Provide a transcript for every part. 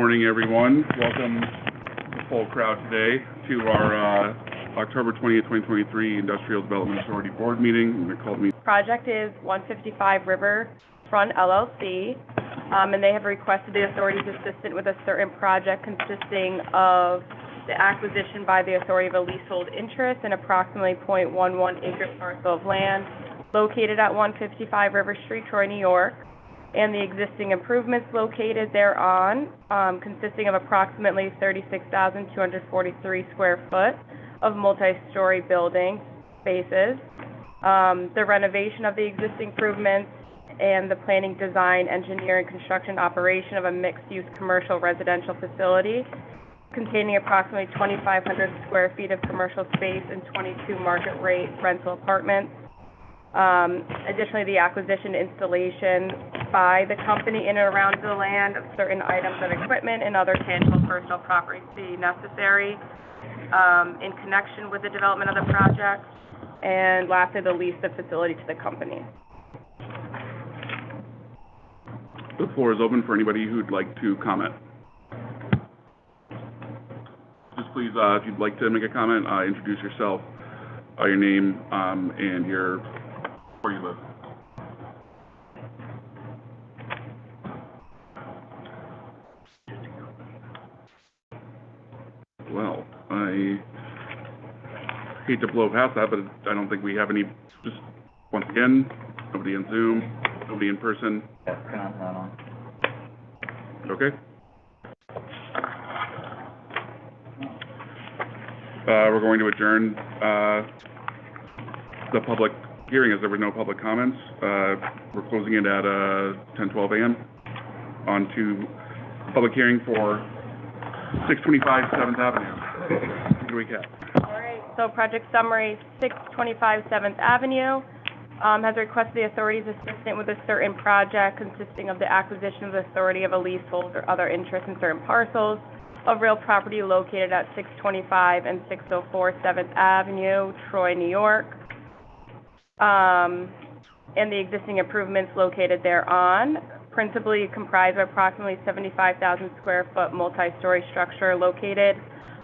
morning, everyone. Welcome the full crowd today to our October 20th, 2023 Industrial Development Authority Board meeting. Project is 155 Riverfront LLC, and they have requested the authority's assistance with a certain project consisting of the acquisition by the authority of a leasehold interest in approximately 0.11 acre parcel of land located at 155 River Street, Troy, New York, and the existing improvements located thereon, consisting of approximately 36,243 square foot of multi-story building spaces, the renovation of the existing improvements, and the planning, design, engineering, construction, operation of a mixed-use commercial residential facility containing approximately 2,500 square feet of commercial space and 22 market rate rental apartments. Additionally, the acquisition installation by the company in and around the land of certain items of equipment and other tangible personal property be necessary in connection with the development of the project. And lastly, the lease of facility to the company. The floor is open for anybody who'd like to comment. Just please, if you'd like to make a comment, introduce yourself, your name, and where you live. Well, I hate to blow past that, but I don't think we have any, just once again, nobody in Zoom, nobody in person. Yeah, not on. Okay. We're going to adjourn the public hearing as there were no public comments. We're closing it at 10:12 a.m. On to public hearing for 625 7th Avenue. What do we get? All right, so project summary, 625 7th Avenue has requested the authority's assistance with a certain project consisting of the acquisition of the authority of a leasehold or other interest in certain parcels of real property located at 625 and 604 7th Avenue, Troy, New York, and the existing improvements located thereon, principally comprised of approximately 75,000 square foot multi-story structure located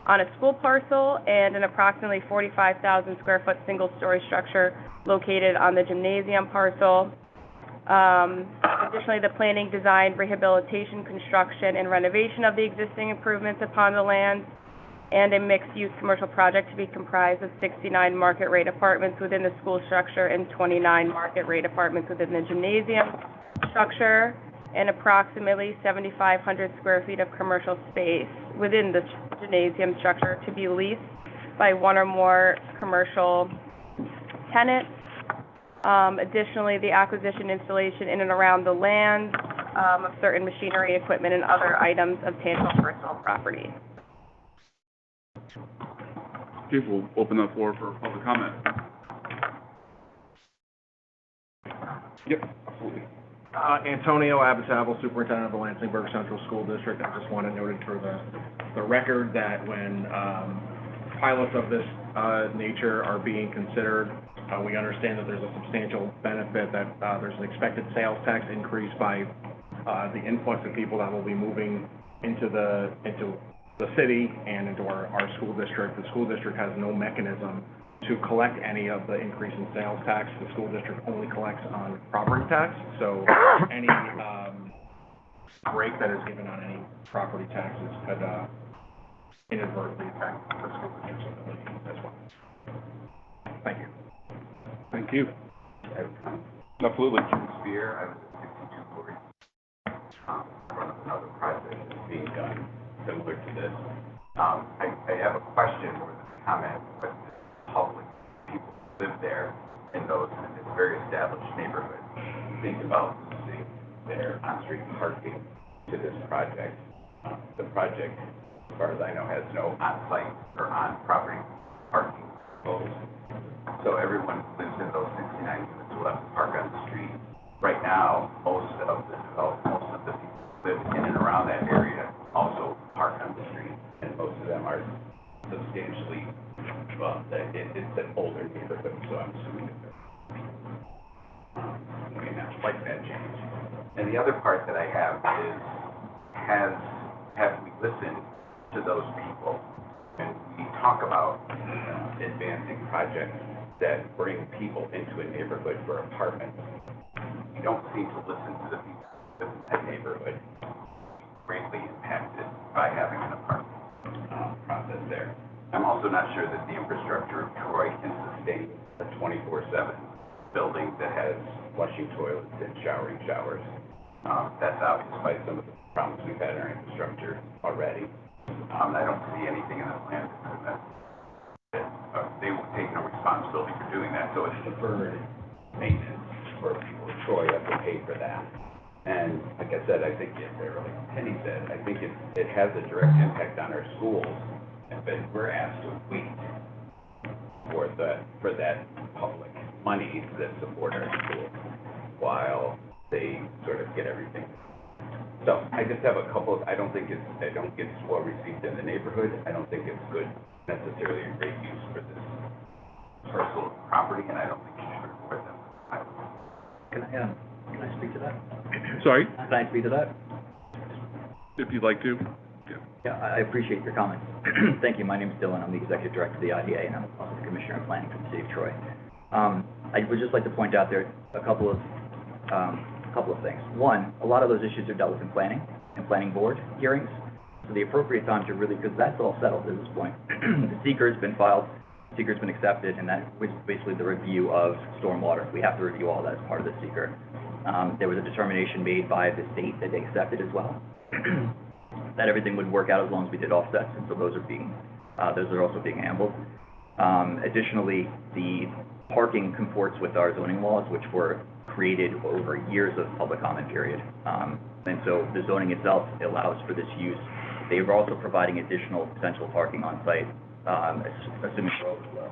on a school parcel and an approximately 45,000 square foot single-story structure located on the gymnasium parcel. Additionally, the planning, design, rehabilitation, construction, and renovation of the existing improvements upon the land, and a mixed-use commercial project to be comprised of 69 market-rate apartments within the school structure and 29 market-rate apartments within the gymnasium structure, and approximately 7,500 square feet of commercial space within the gymnasium structure to be leased by one or more commercial tenants. Additionally, the acquisition, installation in and around the land of certain machinery, equipment, and other items of tangible personal property. Okay, we'll open the floor for public comment. Yep, absolutely. Antonio Abasabal, Superintendent of the Lansingburg Central School District. I just want to note it for the record that when pilots of this nature are being considered, we understand that there's a substantial benefit, that there's an expected sales tax increase by the influx of people that will be moving into the city and into our school district. The school district has no mechanism to collect any of the increase in sales tax. The school district only collects on property tax, so any break that is given on any property taxes could inadvertently affect the school district's ability as well. Thank you. Thank you. Absolutely. Spear, I was at 6240. From another project that's being done similar to this. I have a question more than a comment, but the public people live there in those, and it's a very established neighborhood. Think about losing their on-street parking to this project. The project, as far as I know, has no on-site or on-property parking proposed. So everyone who lives in those 69 units will have to park on the street. Right now, most of the people who live in and around that area also park on the street, and most of them are substantially, well, it's an older neighborhood, so I'm assuming that they're not like that change. And the other part that I have is, have listen to those people. And we talk about advancing projects that bring people into a neighborhood for apartments. You don't seem to listen to the people who live in that neighborhood, greatly impacted by having an apartment process there. I'm also not sure that the infrastructure of Troy can sustain a 24/7 building that has flushing toilets and showering showers. That's obvious by some of the problems we've had in our infrastructure already. I don't see anything in the plan that they will take no responsibility for doing that, so it's deferred maintenance for people in Troy have to pay for that. And like I said, I think like Penny said, I think it has a direct impact on our schools, but we're asked to wait for that public money that support our schools while they sort of get everything. So I just have a couple of, I don't think it's well received in the neighborhood. I don't think it's good, necessarily a great use for this parcel of property, and I don't think you should reward them. Can I speak to that? Sorry, Can I speak to that? if you'd like to. Yeah, I appreciate your comments. Thank you. My name is Dylan. I'm the Executive Director of the IDA, and I'm also the Commissioner of Planning for the City of Troy. I would just like to point out there a couple of things. One, a lot of those issues are dealt with in planning and planning board hearings. So the appropriate time to really, because that's all settled at this point. The seeker has been filed, seeker's been accepted, and that was basically the review of stormwater. We have to review all that as part of the seeker. There was a determination made by the state that they accepted as well, that everything would work out as long as we did offsets, and so those are also being handled. Additionally, the parking comports with our zoning laws, which were created over years of public comment period. And so the zoning itself allows for this use. They are also providing additional potential parking on site, assuming for overflow.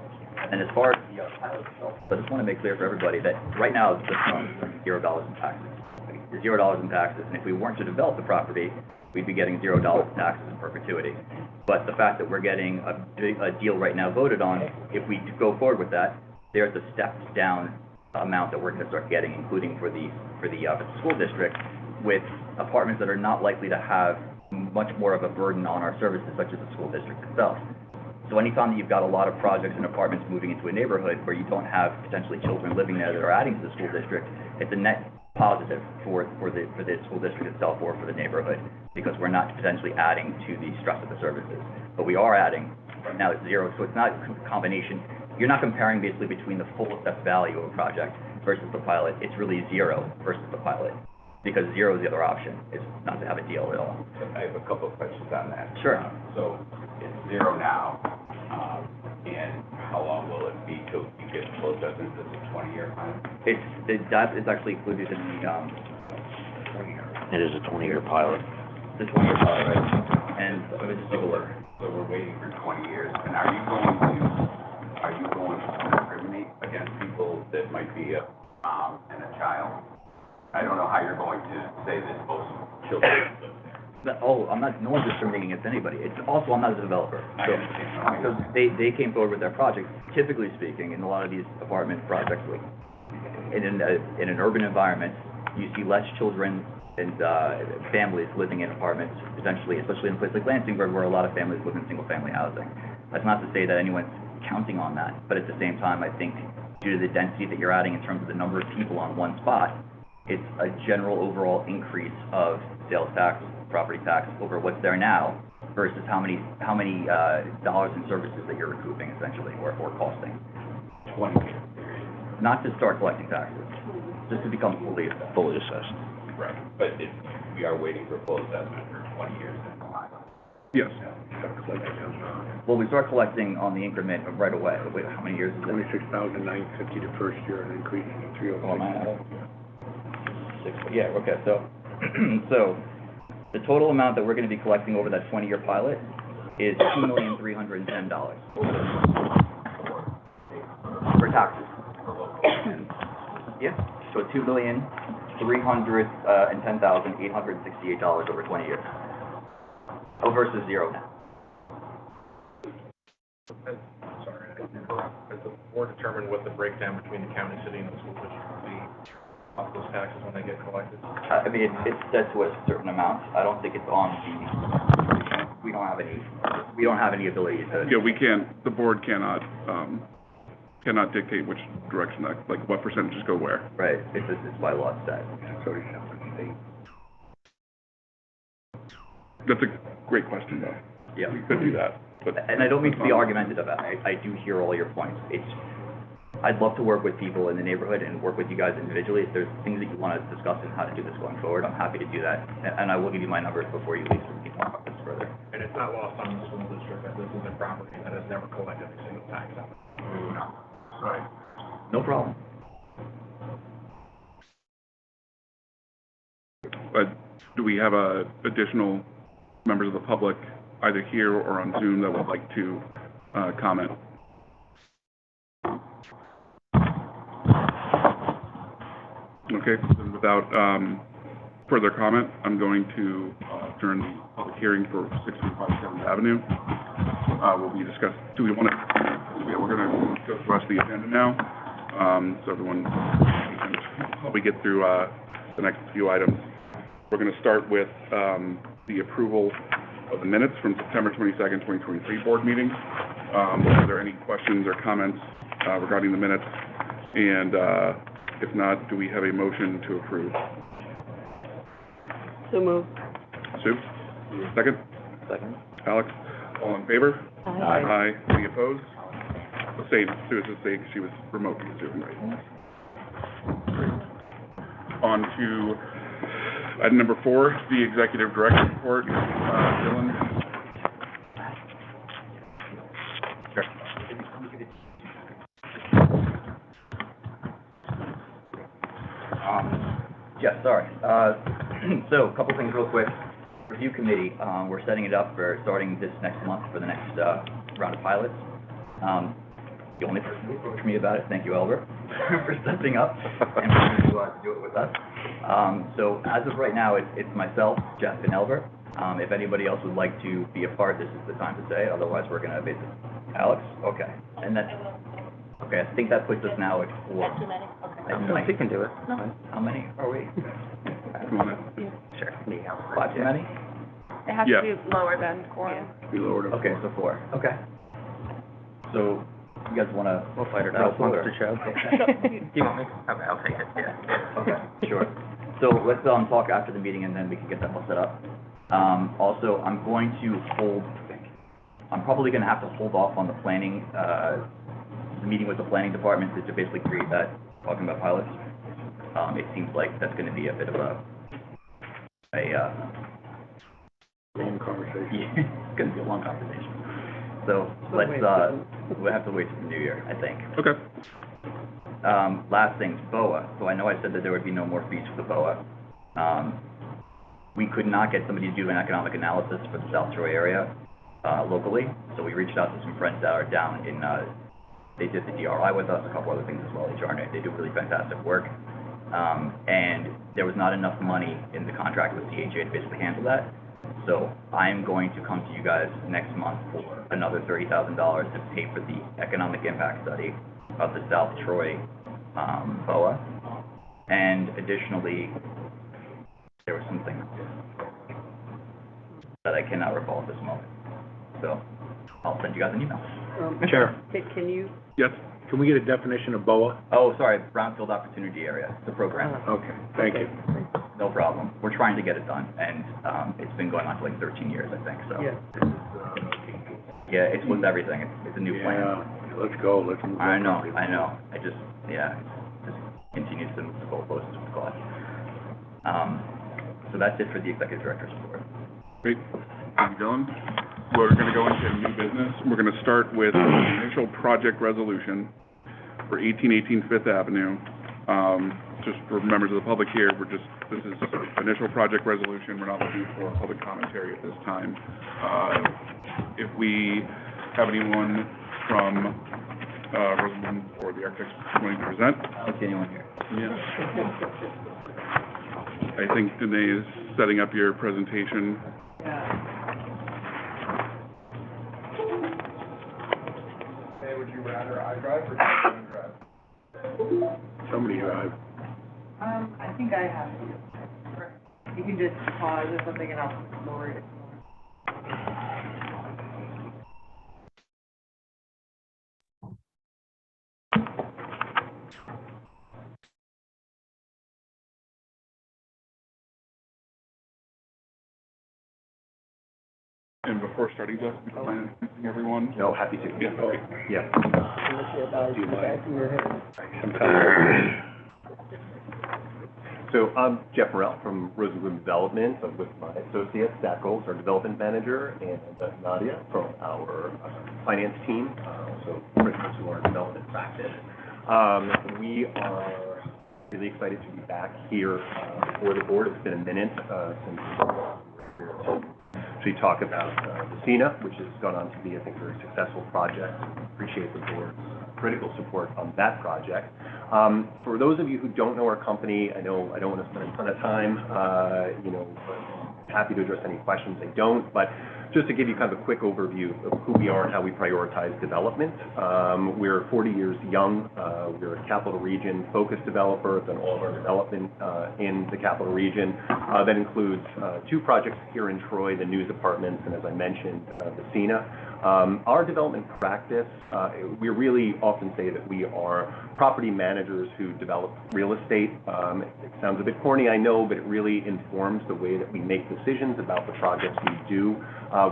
And as far as the pilot itself, I just want to make clear for everybody that right now the fund is $0 in taxes. It's $0 in taxes, and if we weren't to develop the property, we'd be getting $0 in taxes in perpetuity. But the fact that we're getting a deal right now voted on, if we go forward with that, there's a stepped down amount that we're going to start getting, including for the school district, with apartments that are not likely to have much more of a burden on our services, such as the school district itself. So anytime that you've got a lot of projects and apartments moving into a neighborhood where you don't have potentially children living there that are adding to the school district, it's a net positive for the school district itself or for the neighborhood, because we're not potentially adding to the stress of the services. But we are adding, right now it's zero, so it's not a combination. You're not comparing basically between the full assessed value of a project versus the pilot. It's really zero versus the pilot, because zero is the other option. It's not to have a deal at all. I have a couple of questions on that. Sure. So it's zero now, and how long will it be till you get closed up into the 20-year plan? That is actually included in the 20-year. It is a 20-year pilot. the 20-year pilot, right? And let me just take a look. So we're waiting for 20 years, and are you going to discriminate against people that might be a mom and a child? I don't know how you're going to say that most children live there. No one's discriminating against anybody. It's also, I'm not a developer. I understand. So they came forward with their project. Typically speaking, in a lot of these apartment projects, like in an urban environment, you see less children and families living in apartments, potentially, especially in a place like Lansingburg, where a lot of families live in single-family housing. That's not to say that anyone's counting on that, but at the same time, I think due to the density that you're adding in terms of the number of people on one spot, it's a general overall increase of sales tax, property tax over what's there now versus how many dollars in services that you're recouping essentially or costing. 20 years period. Not to start collecting taxes, just to become fully Assessed. Right. But we are waiting for full assessment for 20 years in Ohio. Yes. Well, we start collecting on the increment of right away. Wait, how many years is it? 26,950 the first year and increasing to 306. Oh, am I out? 6, yeah, okay, so, so the total amount that we're gonna be collecting over that 20-year pilot is $2,310 for taxes. Yeah, so $2,310,868 over 20 years. Oh, versus zero now. Has the board determined what the breakdown between the county, city, and the school district will be of those taxes when they get collected? I mean, it's set to a certain amount. I don't think it's on the we don't have any ability to. Yeah, we can't, the board cannot dictate which direction that, like, what percentages go where. Right, it's by law set. So it's up to the state. That's a great question, though. Yeah. We could do that, but. And I don't mean to be argumentative, I do hear all your points. I'd love to work with people in the neighborhood and work with you guys individually. If there's things that you want to discuss and how to do this going forward, I'm happy to do that. And I will give you my numbers before you leave so we can talk about this further. And it's not lost on the school district that this is a property that has never collected a single tax on it. Right. No problem. But do we have additional members of the public, either here or on Zoom, that would like to comment? Okay, then without further comment, I'm going to adjourn the public hearing for 625 7th Avenue. Will be discussed, do we want to, yeah, we're going to go through the rest of the agenda now, so everyone can probably get through the next few items. We're going to start with the approval of the minutes from September 22nd, 2023 board meeting. Are there any questions or comments regarding the minutes? And if not, do we have a motion to approve? So moved. Sue? Second? Second. Alex? All in favor? Aye. Aye. Any opposed? The same. Sue is the same. She was remote from Zoom, right? On to item number 4, the executive director report. Dylan? Yes, sorry. So, a couple things real quick. Review committee, we're setting it up for starting this next month for the next round of pilots. The only person who approached me about it, thank you, Albert, for stepping up and for to do it with us. So, as of right now, it's myself, Jeff, and Albert. If anybody else would like to be a part, this is the time to say. Otherwise, we're going to basically. Alex? Okay. And then, okay, I think that puts us now at 4. Too many? Okay. I think we can do it. How many are we? Sure. 5 too many? It has Yeah. to be lower than quorum. We lowered it. Okay, so 4. Okay. So, you guys want to fight it out? Monster show. Do you want me? Okay, I'll take it, yeah. Okay, sure. So let's talk after the meeting and then we can get that all set up. Also, I'm probably going to have to hold off on the planning, meeting with the planning department to basically create that, talking about pilots. It seems like that's going to be a bit of a Long conversation. it's going to be a long conversation. So we'll have to wait till the new year, I think. Okay. Last thing, BOA. So I know I said that there would be no more fees for the BOA. We could not get somebody to do an economic analysis for the South Troy area locally, so we reached out to some friends that are down in, they did the DRI with us, a couple other things as well, they do really fantastic work. And there was not enough money in the contract with CHA to basically handle that. So I'm going to come to you guys next month for another $30,000 to pay for the economic impact study of the South Troy BOA. And additionally, there was something that I cannot recall at this moment. So I'll send you guys an email. Chair, Can you? Yes? can we get a definition of BOA? Oh, sorry, Brownfield Opportunity Area, the program. Okay, thank you. No problem. We're trying to get it done, and it's been going on for like 13 years, I think, so. Yeah, it's with everything. It's a new plan. Yeah, let's go, let's move on. I know. It just continues to move the goalposts with God. So that's it for the executive director's report. Great. Thank you, Dylan. We're going to go into new business. We're going to start with the initial project resolution for 1818 Fifth Avenue. Just for members of the public here, this is initial project resolution. We're not looking for public commentary at this time. If we have anyone from Rosamond or the architects wanting to present. I don't see anyone here. Yeah. I think Danae is setting up your presentation. Hey, would you rather I drive or you drive? Somebody drive. I think I have to. You can just pause or something and I'll lower it. And before starting, Jeff, would you mind introducing everyone? No, happy to. Yeah, okay. Yeah. So I'm Jeff Morrell from Rosenblum Development. I'm with my associate, Zach Gold, our development manager, and Nadia from our finance team, also principals who are in development practice. We are really excited to be back here before the board. It's been a minute since we were here to actually talk about the CENA, which has gone on to be, I think, a very successful project. Appreciate the board's critical support on that project. For those of you who don't know our company, I know I don't want to spend a ton of time, happy to address any questions. I don't, but just to give you kind of a quick overview of who we are and how we prioritize development. We're 40 years young. We're a Capital Region focused developer. Done all of our development in the Capital Region. That includes 2 projects here in Troy, the News Apartments, and as I mentioned, the CENA. Our development practice, we really often say that we are property managers who develop real estate. It sounds a bit corny, I know, but it really informs the way that we make decisions about the projects we do.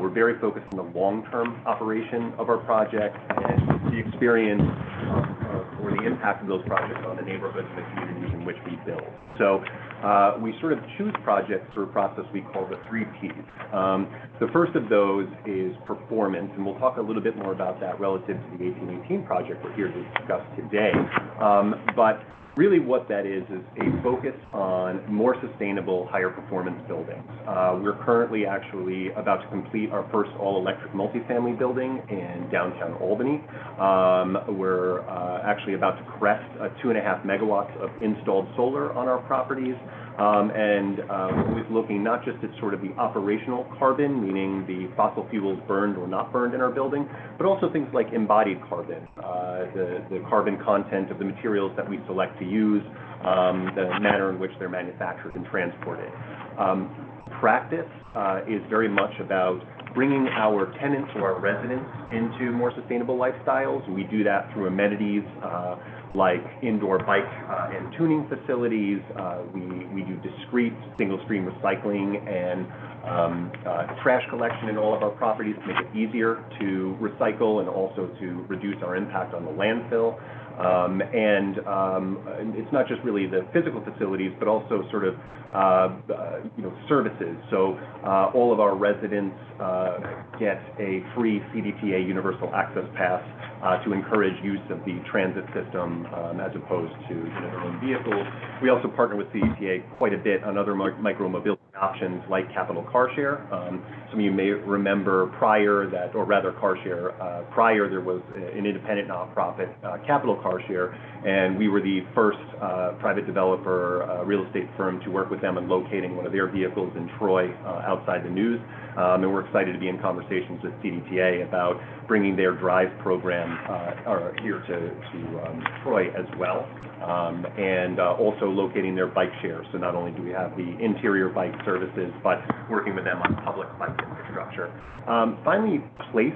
We're very focused on the long-term operation of our projects and the experience or the impact of those projects on the neighborhoods and the communities in which we build. So we sort of choose projects through a process we call the 3 Ps. The first of those is performance, and we'll talk a little bit more about that relative to the 1818 project we're here to discuss today. But really what that is a focus on more sustainable, higher performance buildings. We're currently actually about to complete our first all-electric multifamily building in downtown Albany. We're actually about to crest 2.5 megawatts of installed solar on our properties. We're always looking not just at sort of the operational carbon, meaning the fossil fuels burned or not burned in our building, but also things like embodied carbon, the carbon content of the materials that we select to use, the manner in which they're manufactured and transported. Practice is very much about bringing our tenants or our residents into more sustainable lifestyles. We do that through amenities like indoor bike and tuning facilities. We do discrete single-stream recycling and trash collection in all of our properties to make it easier to recycle and also to reduce our impact on the landfill. It's not just really the physical facilities, but also sort of, services. So all of our residents get a free CDTA universal access pass to encourage use of the transit system as opposed to their own vehicles. We also partner with CDTA quite a bit on other micro-mobility options like Capital Car Share. Some of you may remember prior there was an independent nonprofit, Capital Car Share, and we were the first private developer real estate firm to work with them in locating one of their vehicles in Troy outside the news. And we're excited to be in conversations with CDTA about bringing their drive program here to Troy as well, and also locating their bike share. So not only do we have the interior bike services, but working with them on public bike infrastructure. Finally, place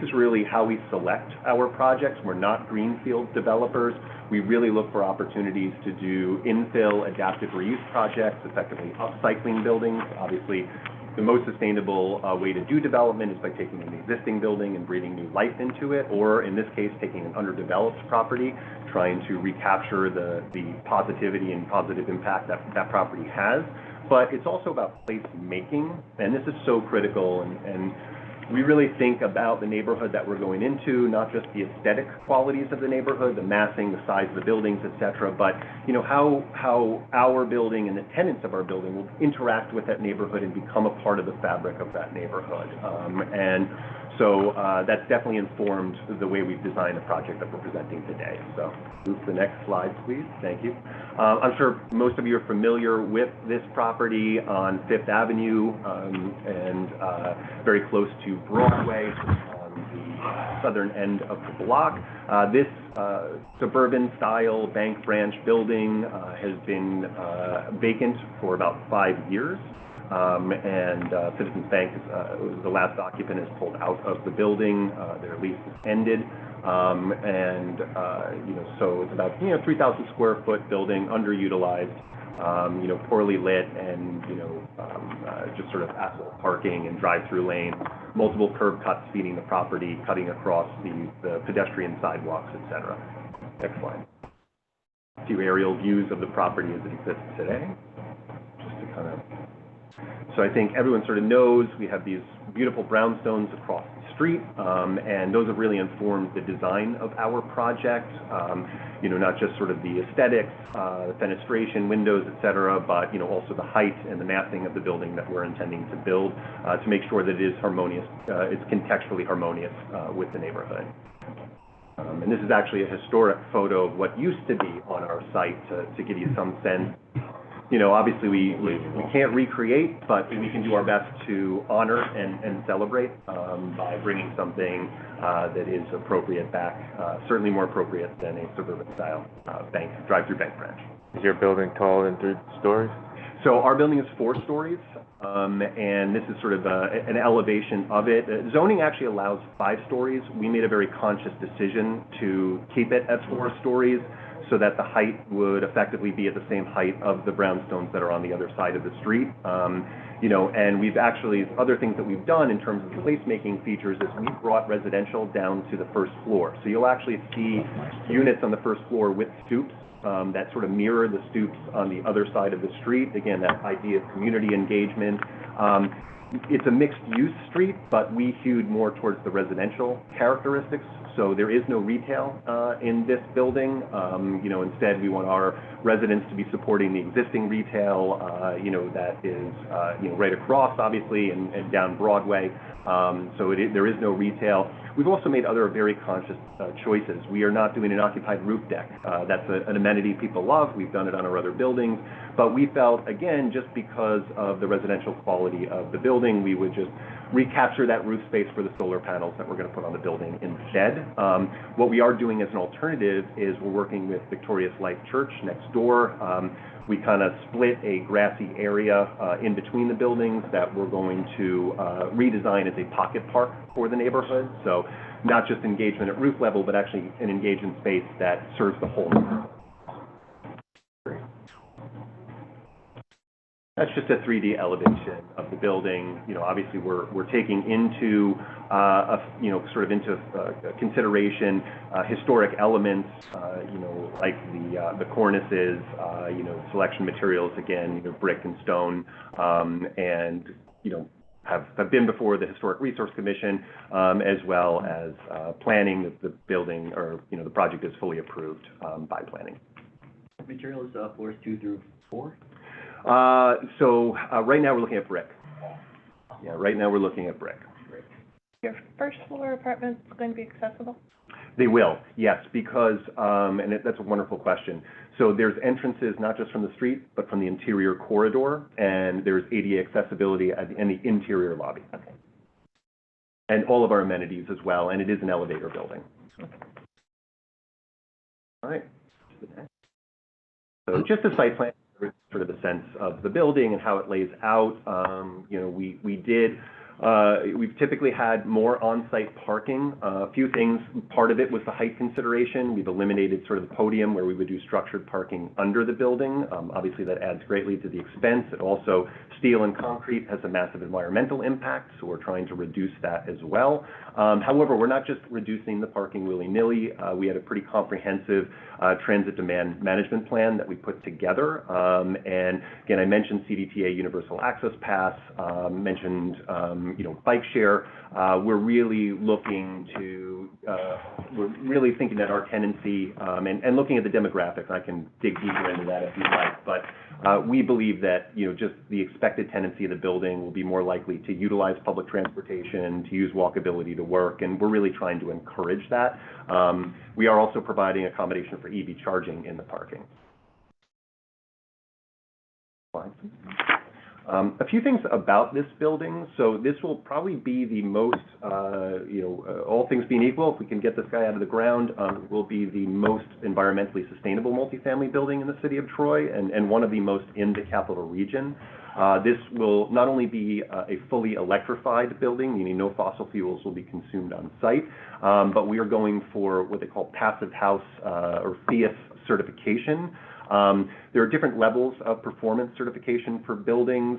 is really how we select our projects. We're not greenfield developers. We really look for opportunities to do infill, adaptive reuse projects, effectively upcycling buildings. Obviously, the most sustainable way to do development is by taking an existing building and breathing new life into it, or in this case, taking an underdeveloped property, trying to recapture the positivity and positive impact that property has. But it's also about place making, and this is so critical, and we really think about the neighborhood that we're going into, not just the aesthetic qualities of the neighborhood, the massing, the size of the buildings, et cetera, but how our building and the tenants of our building will interact with that neighborhood and become a part of the fabric of that neighborhood. So that's definitely informed the way we've designed the project that we're presenting today. So move to the next slide, please. Thank you. I'm sure most of you are familiar with this property on 5th Avenue and very close to Broadway on the southern end of the block. This suburban-style bank branch building has been vacant for about 5 years. Citizens Bank, the last occupant, is pulled out of the building. Their lease is ended. So it's about, 3,000 square foot building, underutilized, poorly lit, and, just sort of asphalt parking and drive-through lanes. multiple curb cuts feeding the property, cutting across the pedestrian sidewalks, et cetera. Next slide. A few aerial views of the property as it exists today, just to kind of, so I think everyone sort of knows we have these beautiful brownstones across the street, and those have really informed the design of our project. You know, not just sort of the aesthetics, the fenestration, windows, et cetera, but, you know, also the height and the massing of the building that we're intending to build to make sure that it is harmonious, it's contextually harmonious with the neighborhood. And this is actually a historic photo of what used to be on our site to give you some sense. You know, obviously we can't recreate, but we can do our best to honor and celebrate by bringing something that is appropriate back, certainly more appropriate than a suburban style drive-through bank branch. Is your building taller than 3 stories? So our building is 4 stories, and this is sort of an elevation of it. Zoning actually allows 5 stories. We made a very conscious decision to keep it at 4 stories so that the height would effectively be at the same height of the brownstones that are on the other side of the street. You know, and we've actually, other things that we've done in terms of placemaking features is we've brought residential down to the 1st floor. So you'll actually see units on the 1st floor with stoops that sort of mirror the stoops on the other side of the street. Again, that idea of community engagement. It's a mixed-use street, but we hewed more towards the residential characteristics. So there is no retail in this building. You know, instead, we want our residents to be supporting the existing retail, you know, that is, you know, right across, obviously, and down Broadway. So there is no retail. We've also made other very conscious choices. We are not doing an occupied roof deck. That's an amenity people love. We've done it on our other buildings. But we felt, again, just because of the residential quality of the building, we would just recapture that roof space for the solar panels that we're going to put on the building instead. What we are doing as an alternative is we're working with Victorious Life Church next door. We kind of split a grassy area in between the buildings that we're going to redesign as a pocket park for the neighborhood. So not just engagement at roof level, but actually an engagement space that serves the whole neighborhood. That's just a 3D elevation of the building. You know, obviously we're taking into, you know, sort of into consideration historic elements, you know, like the cornices, you know, selection materials, again, you know, brick and stone, and, you know, have been before the Historic Resource Commission, as well as planning the building, or, you know, the project is fully approved by planning. Materials, floors 2 through 4? So right now we're looking at brick. Yeah, right now we're looking at brick. Your 1st floor apartment is going to be accessible? They will, yes, because, and that's a wonderful question. So there's entrances not just from the street, but from the interior corridor, and there's ADA accessibility in the interior lobby. Okay. And all of our amenities as well, and it is an elevator building. All right. So just a site plan, sort of the sense of the building and how it lays out. You know, we've typically had more on-site parking. A few things, part of it was the height consideration. We've eliminated sort of the podium where we would do structured parking under the building. Obviously that adds greatly to the expense. It also, steel and concrete has a massive environmental impact, so we're trying to reduce that as well. However, we're not just reducing the parking willy-nilly. We had a pretty comprehensive transit demand management plan that we put together. And again, I mentioned CDTA Universal Access Pass, mentioned you know, bike share. We're really looking to, we're really thinking that our tenancy, and looking at the demographics, I can dig deeper into that if you'd like, but we believe that, you know, just the expected tenancy of the building will be more likely to utilize public transportation, to use walkability to work, and we're really trying to encourage that. We are also providing accommodation for EV charging in the parking. A few things about this building. So this will probably be the most, you know, all things being equal, if we can get this guy out of the ground, it will be the most environmentally sustainable multifamily building in the city of Troy, and one of the most in the capital region. This will not only be a fully electrified building, meaning no fossil fuels will be consumed on site, but we are going for what they call Passive House or FEOC certification. There are different levels of performance certification for buildings.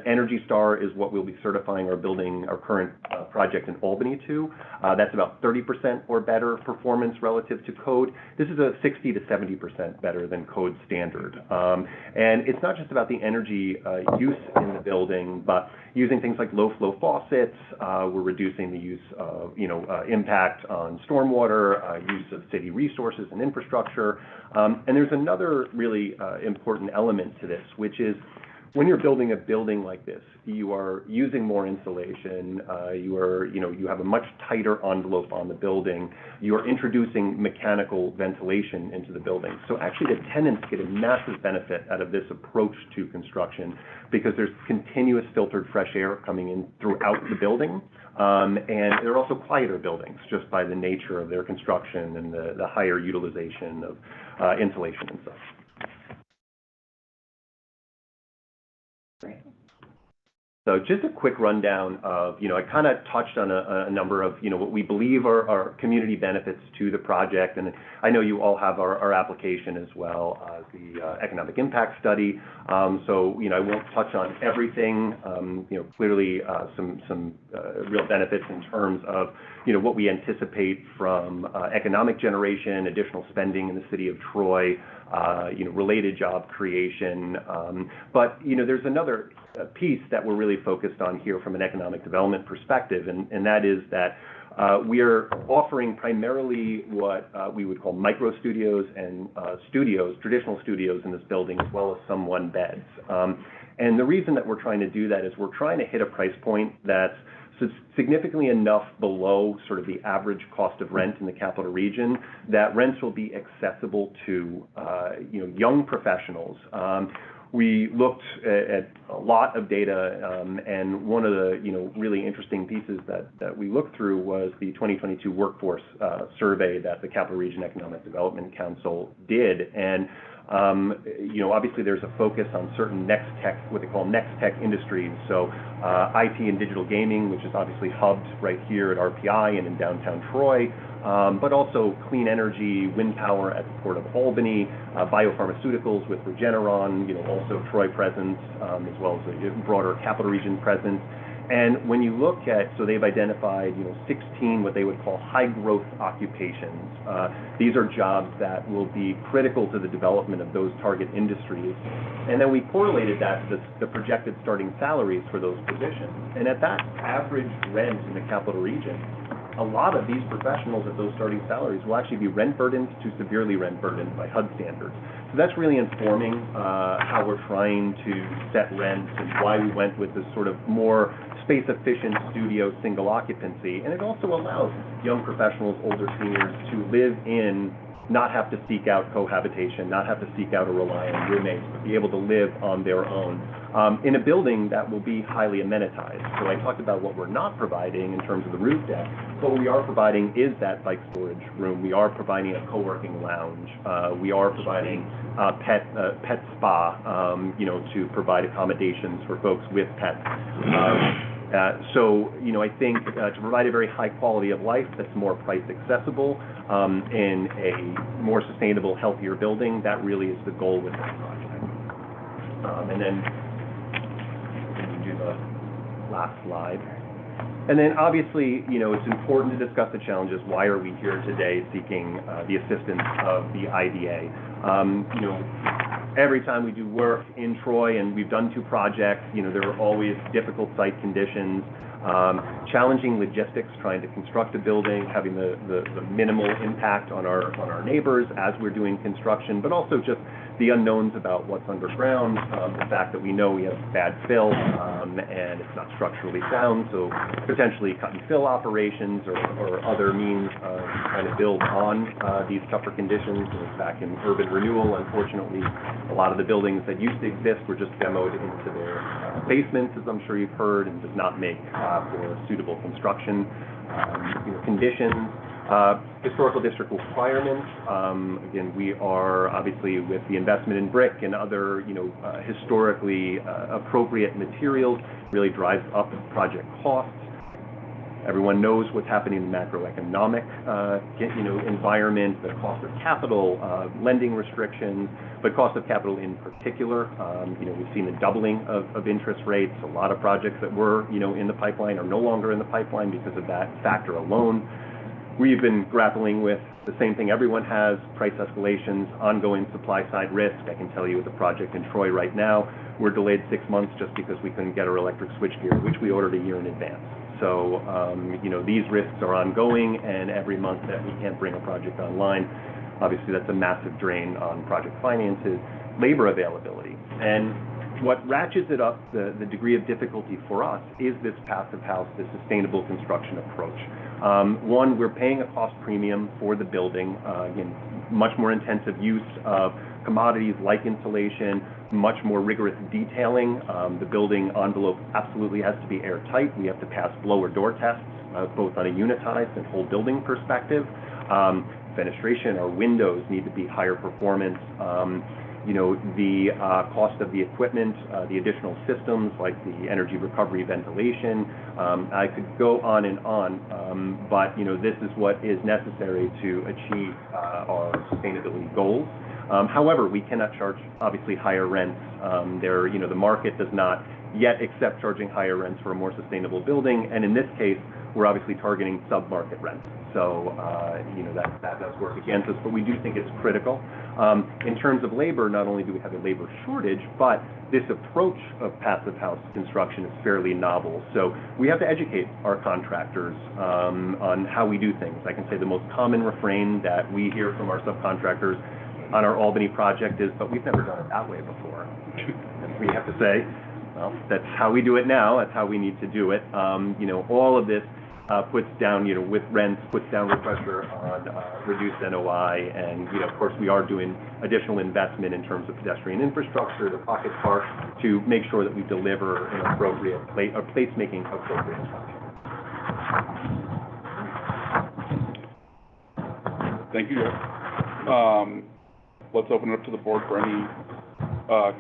Energy Star is what we'll be certifying our current project in Albany to. That's about 30% or better performance relative to code. This is a 60 to 70% better than code standard. And it's not just about the energy use in the building, but using things like low-flow faucets. We're reducing the use of, impact on stormwater, use of city resources and infrastructure. And there's another really important element to this, which is when you're building a building like this, you are using more insulation, you have a much tighter envelope on the building, you're introducing mechanical ventilation into the building. So actually the tenants get a massive benefit out of this approach to construction because there's continuous filtered fresh air coming in throughout the building. And they're also quieter buildings just by the nature of their construction and the higher utilization of insulation and such. So just a quick rundown of, I kind of touched on a number of, what we believe are community benefits to the project. And I know you all have our application as well as the economic impact study. So, I won't touch on everything. Clearly some real benefits in terms of, what we anticipate from economic generation, additional spending in the city of Troy, related job creation. But, there's another piece that we're really focused on here from an economic development perspective, and that is that we are offering primarily what we would call micro studios and traditional studios in this building, as well as some one beds. And the reason that we're trying to do that is we're trying to hit a price point that's significantly enough below sort of the average cost of rent in the capital region that rents will be accessible to young professionals. We looked at a lot of data, and one of the really interesting pieces that we looked through was the 2022 workforce survey that the Capital Region Economic Development Council did. And obviously there's a focus on certain what they call next tech industries. So IT and digital gaming, which is obviously hubbed right here at RPI and in downtown Troy, but also clean energy, wind power at the Port of Albany, biopharmaceuticals with Regeneron, also Troy presence, as well as a broader capital region presence. And when you look at, so they've identified, 16 what they would call high growth occupations. These are jobs that will be critical to the development of those target industries. And then we correlated that to the projected starting salaries for those positions. And at that average rent in the capital region, a lot of these professionals at those starting salaries will actually be rent burdened to severely rent burdened by HUD standards. So that's really informing how we're trying to set rents and why we went with this sort of more space-efficient studio single occupancy. And it also allows young professionals, older seniors to live in, not have to seek out cohabitation, not have to seek out or rely on roommates, but be able to live on their own in a building that will be highly amenitized. So I talked about what we're not providing in terms of the roof deck. What we are providing is that bike storage room. We are providing a co-working lounge. We are providing pet spa, to provide accommodations for folks with pets. So, I think to provide a very high quality of life that's more price accessible in a more sustainable, healthier building, that really is the goal with this project. And then we can do the last slide. And then obviously, it's important to discuss the challenges. Why are we here today seeking the assistance of the IDA? Every time we do work in Troy, and we've done 2 projects, there are always difficult site conditions, challenging logistics, trying to construct a building, having the minimal impact on our neighbors as we're doing construction, but also just the unknowns about what's underground, the fact that we know we have bad fill, and it's not structurally sound, so potentially cut and fill operations or other means of trying to build on these tougher conditions. Back in urban renewal, unfortunately, a lot of the buildings that used to exist were just demoed into their basements, as I'm sure you've heard, and does not make for suitable construction conditions. Historical district requirements. Again, we are obviously with the investment in brick and other, historically appropriate materials, really drives up project costs. Everyone knows what's happening in the macroeconomic, environment, the cost of capital, lending restrictions, but cost of capital in particular. We've seen a doubling of interest rates. A lot of projects that were, in the pipeline are no longer in the pipeline because of that factor alone. We've been grappling with the same thing everyone has, price escalations, ongoing supply side risk. I can tell you with the project in Troy right now, we're delayed 6 months just because we couldn't get our electric switchgear, which we ordered a year in advance. So, these risks are ongoing, and every month that we can't bring a project online, obviously that's a massive drain on project finances, labor availability. And what ratchets it up, the degree of difficulty for us, is this passive house, this sustainable construction approach. One, we're paying a cost premium for the building, much more intensive use of commodities like insulation, much more rigorous detailing. The building envelope absolutely has to be airtight. We have to pass blower door tests, both on a unitized and whole building perspective. Fenestration, our windows need to be higher performance. The cost of the equipment, the additional systems like the energy recovery ventilation. I could go on and on, but this is what is necessary to achieve our sustainability goals. However, we cannot charge obviously higher rents. The market does not yet accept charging higher rents for a more sustainable building, and in this case, we're obviously targeting sub-market rents. So, that does work against us, but we do think it's critical. In terms of labor, not only do we have a labor shortage, but this approach of passive house construction is fairly novel. So we have to educate our contractors on how we do things. I can say the most common refrain that we hear from our subcontractors on our Albany project is, but we've never done it that way before. And we have to say, well, that's how we do it now, that's how we need to do it. All of this puts down, with rents, puts downward pressure on reduced NOI, and, of course, we are doing additional investment in terms of pedestrian infrastructure, the pocket park, to make sure that we deliver an appropriate placemaking appropriate. Thank you, Jeff. Let's open it up to the board for any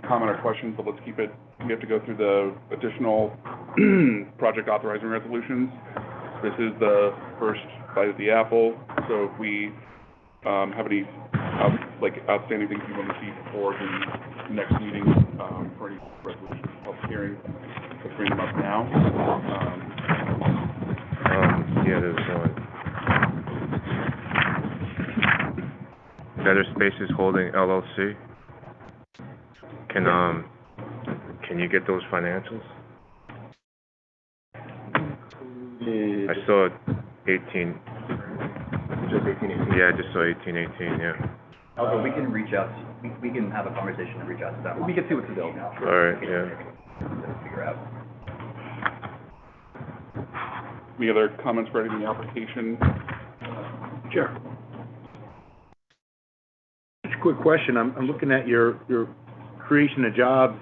comment or questions, but let's keep it, we have to go through the additional project authorizing resolutions. This is the first bite of the apple, so if we have any outstanding things you want to see before the next meeting for any resolution public hearing, let's bring them up now. There's one. Better Spaces Holding LLC. Can you get those financials? I saw 18. Just 1818? Yeah, I just saw 1818, yeah. Although we can reach out, we can have a conversation and reach out to them. We can see what's available. All right, yeah. Figure out. Any other comments regarding the application? Sure. Just a quick question. I'm looking at your creation of jobs,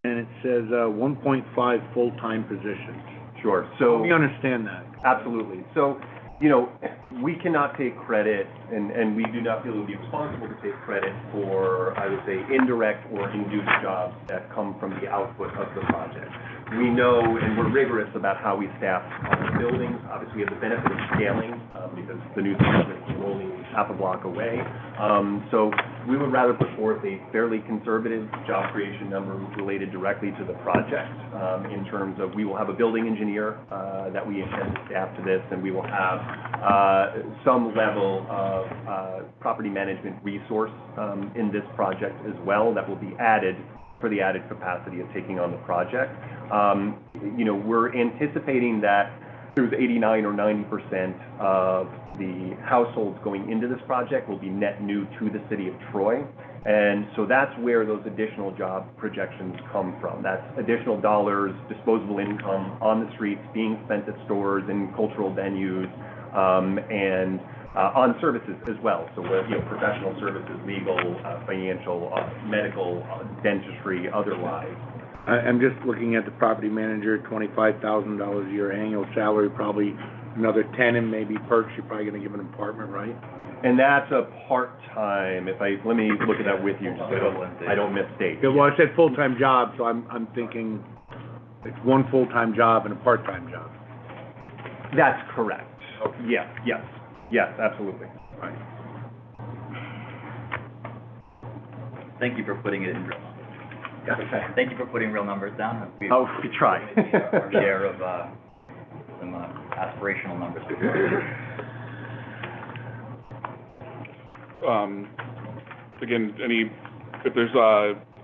and it says 1.5 full-time positions. Sure. So We understand that. absolutely. So, we cannot take credit, and we do not feel it would be responsible to take credit for, I would say, indirect or induced jobs that come from the output of the project. We know, and we're rigorous about how we staff our buildings. Obviously, we have the benefit of scaling because the new development is only half a block away. So we would rather put forth a fairly conservative job creation number related directly to the project in terms of we will have a building engineer that we intend to staff to this, and we will have some level of property management resource in this project as well that will be added for the added capacity of taking on the project. We're anticipating that there's 89 or 90% of the households going into this project will be net new to the city of Troy. And so that's where those additional job projections come from. That's additional dollars, disposable income on the streets, being spent at stores and cultural venues, and on services as well. So, professional services, legal, financial, medical, dentistry, otherwise. I'm just looking at the property manager, $25,000 a year annual salary, probably another 10 and maybe perks. You're probably going to give an apartment, right? And that's a part-time, let me look at that with you, just so I don't misstate. Yeah, well, I said full-time job, so I'm thinking it's one full-time job and a part-time job. That's correct. Yes, absolutely. Right. Thank you for putting it in real numbers. Thank you for putting real numbers down. We try. Our share of, some, aspirational numbers. Again, if there's,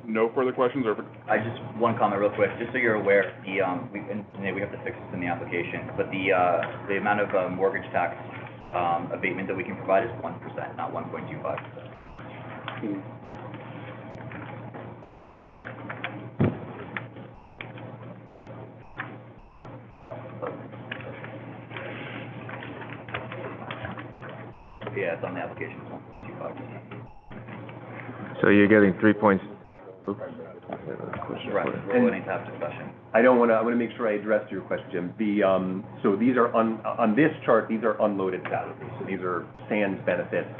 no further questions, or if One comment real quick, just so you're aware, we have to fix this in the application, but the amount of, mortgage tax, abatement that we can provide is 1%, not 1.25%. Yeah, it's on the application, it's 1.25%. So you're getting 3 points. Right, we're willing to have discussion. I want to make sure I address your question, Jim. So these are, on this chart, these are unloaded salaries. So these are sans benefits.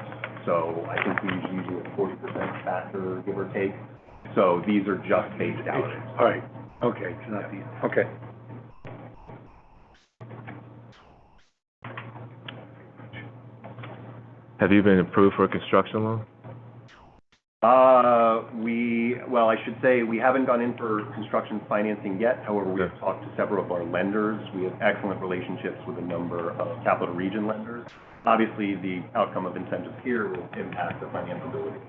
So I think we usually have 40% factor, give or take. So these are just base salaries. All right, okay, it's not the, okay. Have you been approved for a construction loan? Well, I should say, we haven't gone in for construction financing yet. However, we have talked to several of our lenders. We have excellent relationships with a number of Capital Region lenders. Obviously, the outcome of incentives here will impact the financeability.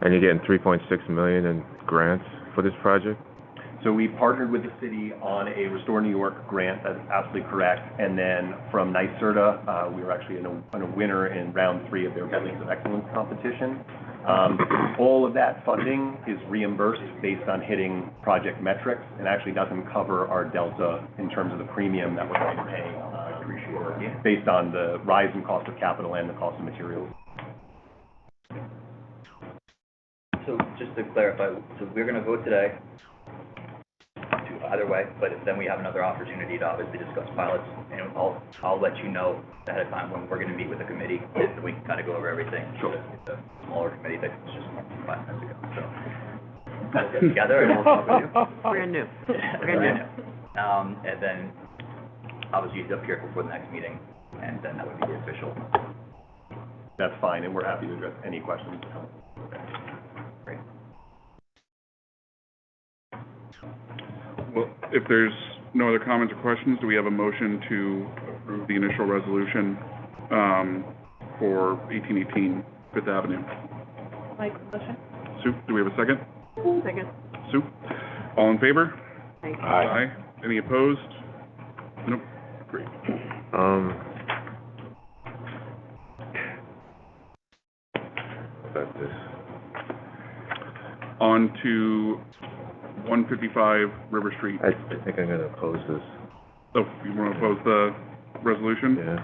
And you're getting 3.6 million in grants for this project? So we partnered with the city on a Restore New York grant, that's absolutely correct. And then from NYSERDA, we were actually in a winner in round 3 of their Buildings of Excellence competition. All of that funding is reimbursed based on hitting project metrics, and actually doesn't cover our delta in terms of the premium that we're going to pay based on the rise in cost of capital and the cost of materials. So just to clarify, so we're gonna vote today either way, but then we have another opportunity to obviously discuss pilots, and I'll let you know ahead of time when we're gonna meet with the committee, and we can kind of go over everything. Sure. It's a smaller committee that was just 5 minutes ago, so we'll get together and we'll talk with you. Brand new. And then obviously it's up here before the next meeting, and then that would be the official. That's fine, and we're happy to address any questions. Great. Well, if there's no other comments or questions, do we have a motion to approve the initial resolution for 1818 Fifth Avenue? Like, motion? Sue, do we have a second? Second. Sue? All in favor? Thanks. Aye. Any opposed? Nope. Great. About this. On to 155 River Street. I think I'm gonna oppose this. Oh, you want to oppose the resolution? Yeah.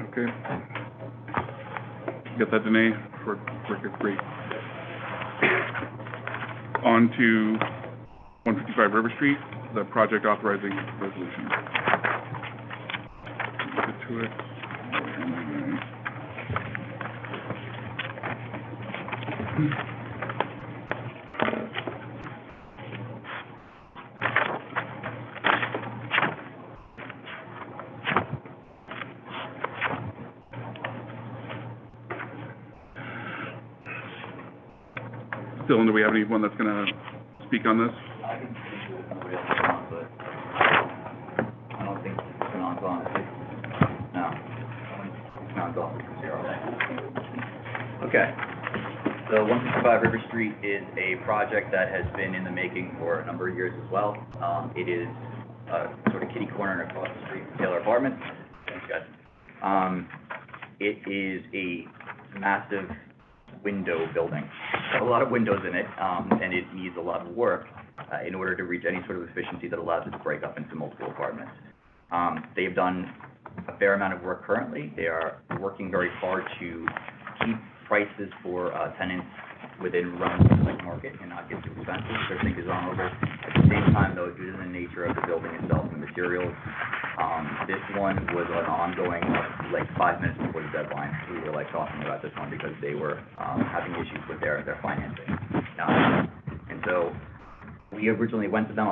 Okay. Get that, Danae, for record, great. On to 155 River Street, the project authorizing resolution. Get to it. Dylan, do we have anyone that's gonna speak on this? I can speak with nobody else is on, but I don't think Kanon's on. No. Kanon's off for 0. Okay. So 155 River Street is a project that has been in the making for a number of years as well. It is sort of kitty corner across the street from Taylor Apartments. Thanks, guys. It is a massive window building. A lot of windows in it, and it needs a lot of work in order to reach any sort of efficiency that allows it to break up into multiple apartments. They've done a fair amount of work currently. They are working very hard to keep prices for tenants within realms of like market and not get too expensive, which I think is honorable. At the same time, though, due to the nature of the building itself and the materials, this one was an ongoing, like 5 minutes before the deadline, we were like talking about this one because they were having issues with their financing. And so we originally went to them,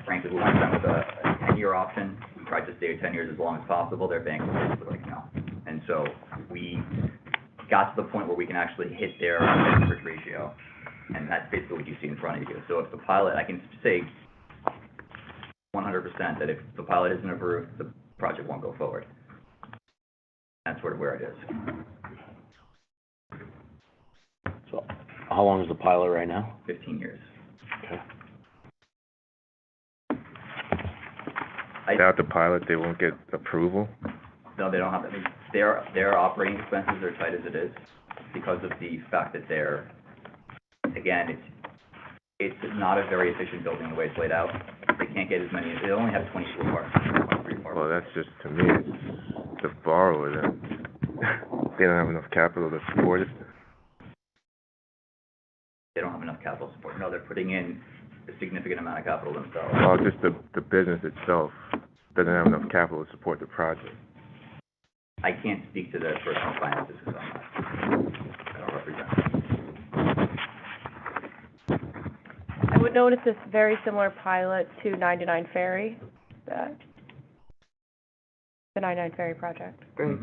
frankly, we went to them with a 10-year option. We tried to stay 10 years as long as possible. Their bank was basically like, no. And so we got to the point where we can actually hit their leverage ratio, and that's basically what you see in front of you. So if the pilot, I can say 100% that if the pilot isn't approved, the project won't go forward. That's sort of where it is. So, how long is the pilot right now? 15 years. Okay. Without the pilot, they won't get approval? No, they don't have, I mean, their operating expenses are tight as it is because of the fact that they're, again, it's not a very efficient building the way it's laid out. They can't get as many, they only have 22 apartments. Well, that's just, to me, it's the borrower that they don't have enough capital to support it. They don't have enough capital support. No, they're putting in a significant amount of capital themselves. Well, just the business itself doesn't have enough capital to support the project. I can't speak to their personal finances because I don't represent them. I would notice this very similar pilot to 99 Ferry, the 99 Ferry project. Great.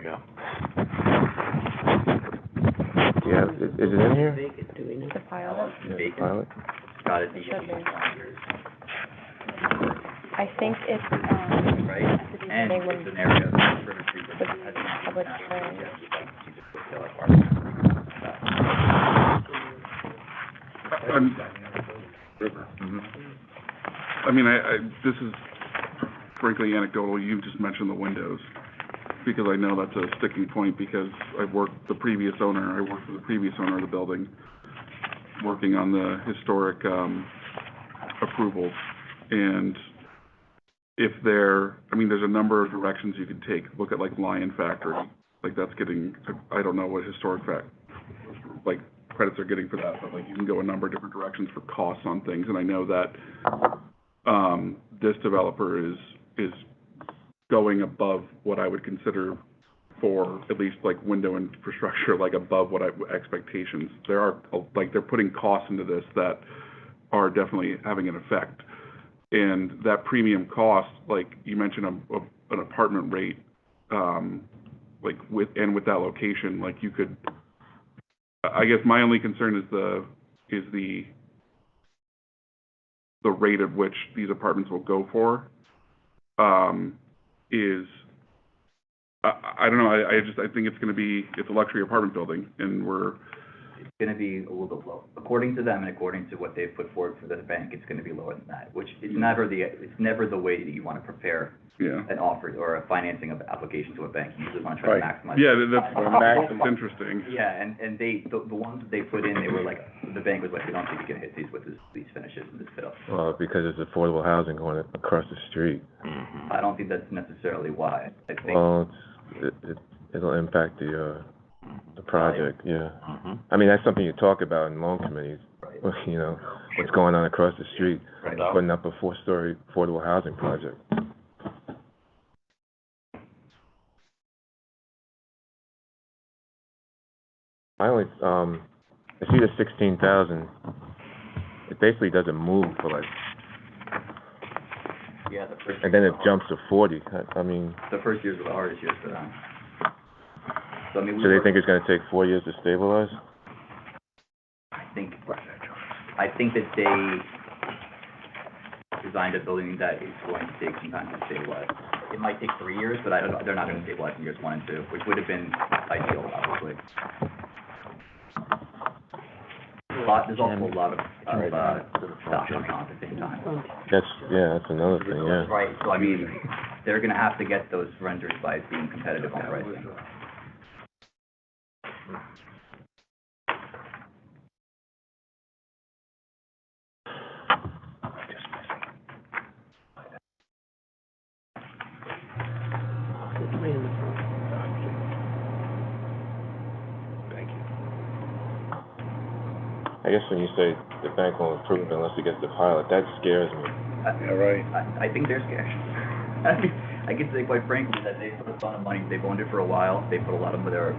Yeah. Yeah, is it in here? Vacant, do we know? The pilot. Yeah, Vacant. pilot? It's got to be It should be. 20 years, I think it's, right? at the And beginning when it's an area that's River Street the that has not public been hearing. yet. We'd like to see this for sale apartment. I mean, this is frankly anecdotal. You just mentioned the windows, because I know that's a sticking point, because I worked for the previous owner of the building, working on the historic approvals. And if there's a number of directions you could take. Look at like Lion Factory, like that's getting, I don't know what historic like credits are getting for that, but like you can go a number of different directions for costs on things. And I know that this developer is going above what I would consider for at least like window infrastructure, like above what expectations. They're putting costs into this that are definitely having an effect. And that premium cost, like you mentioned, an apartment rate, like with that location, like you could. I guess my only concern is the rate at which these apartments will go for. I don't know. I think it's a luxury apartment building, and It's going to be a little bit low. According to them and according to what they've put forward for the bank, it's going to be lower than that, which is never the way that you want to prepare an offer or a financing of application to a bank. You usually want to try to maximize. Yeah, that's interesting. Yeah, and the ones that they put in, they were like, the bank was like, we don't think you can hit these with these finishes and this fit up. Well, because it's affordable housing going across the street. Mm-hmm. I don't think that's necessarily why. I think. Well, it'll impact the project, yeah. Mm-hmm. I mean, that's something you talk about in loan committees, Right. you know, what's going on across the street, Right. putting up a 4-story affordable housing project. I see the 16,000, it basically doesn't move for like, Yeah, the first. and then it jumps to 40, I mean, The first years were the hardest years for them. So I mean, so they think it's gonna take 4 years to stabilize? I think that they designed a building that is going to take some time to stabilize. It might take 3 years, but they're not going to stabilize in years 1 and 2, which would have been ideal, obviously. There's also a lot of stuff coming on at the same time. That's another thing, yeah. Right, so I mean, they're going to have to get those renters by being competitive on pricing. Thank you. I guess when you say the bank won't approve it unless it gets the pilot, that scares me. Yeah, right. I think they're scared. I mean, I can say quite frankly that they put a ton of money, they've owned it for a while, they put a lot of their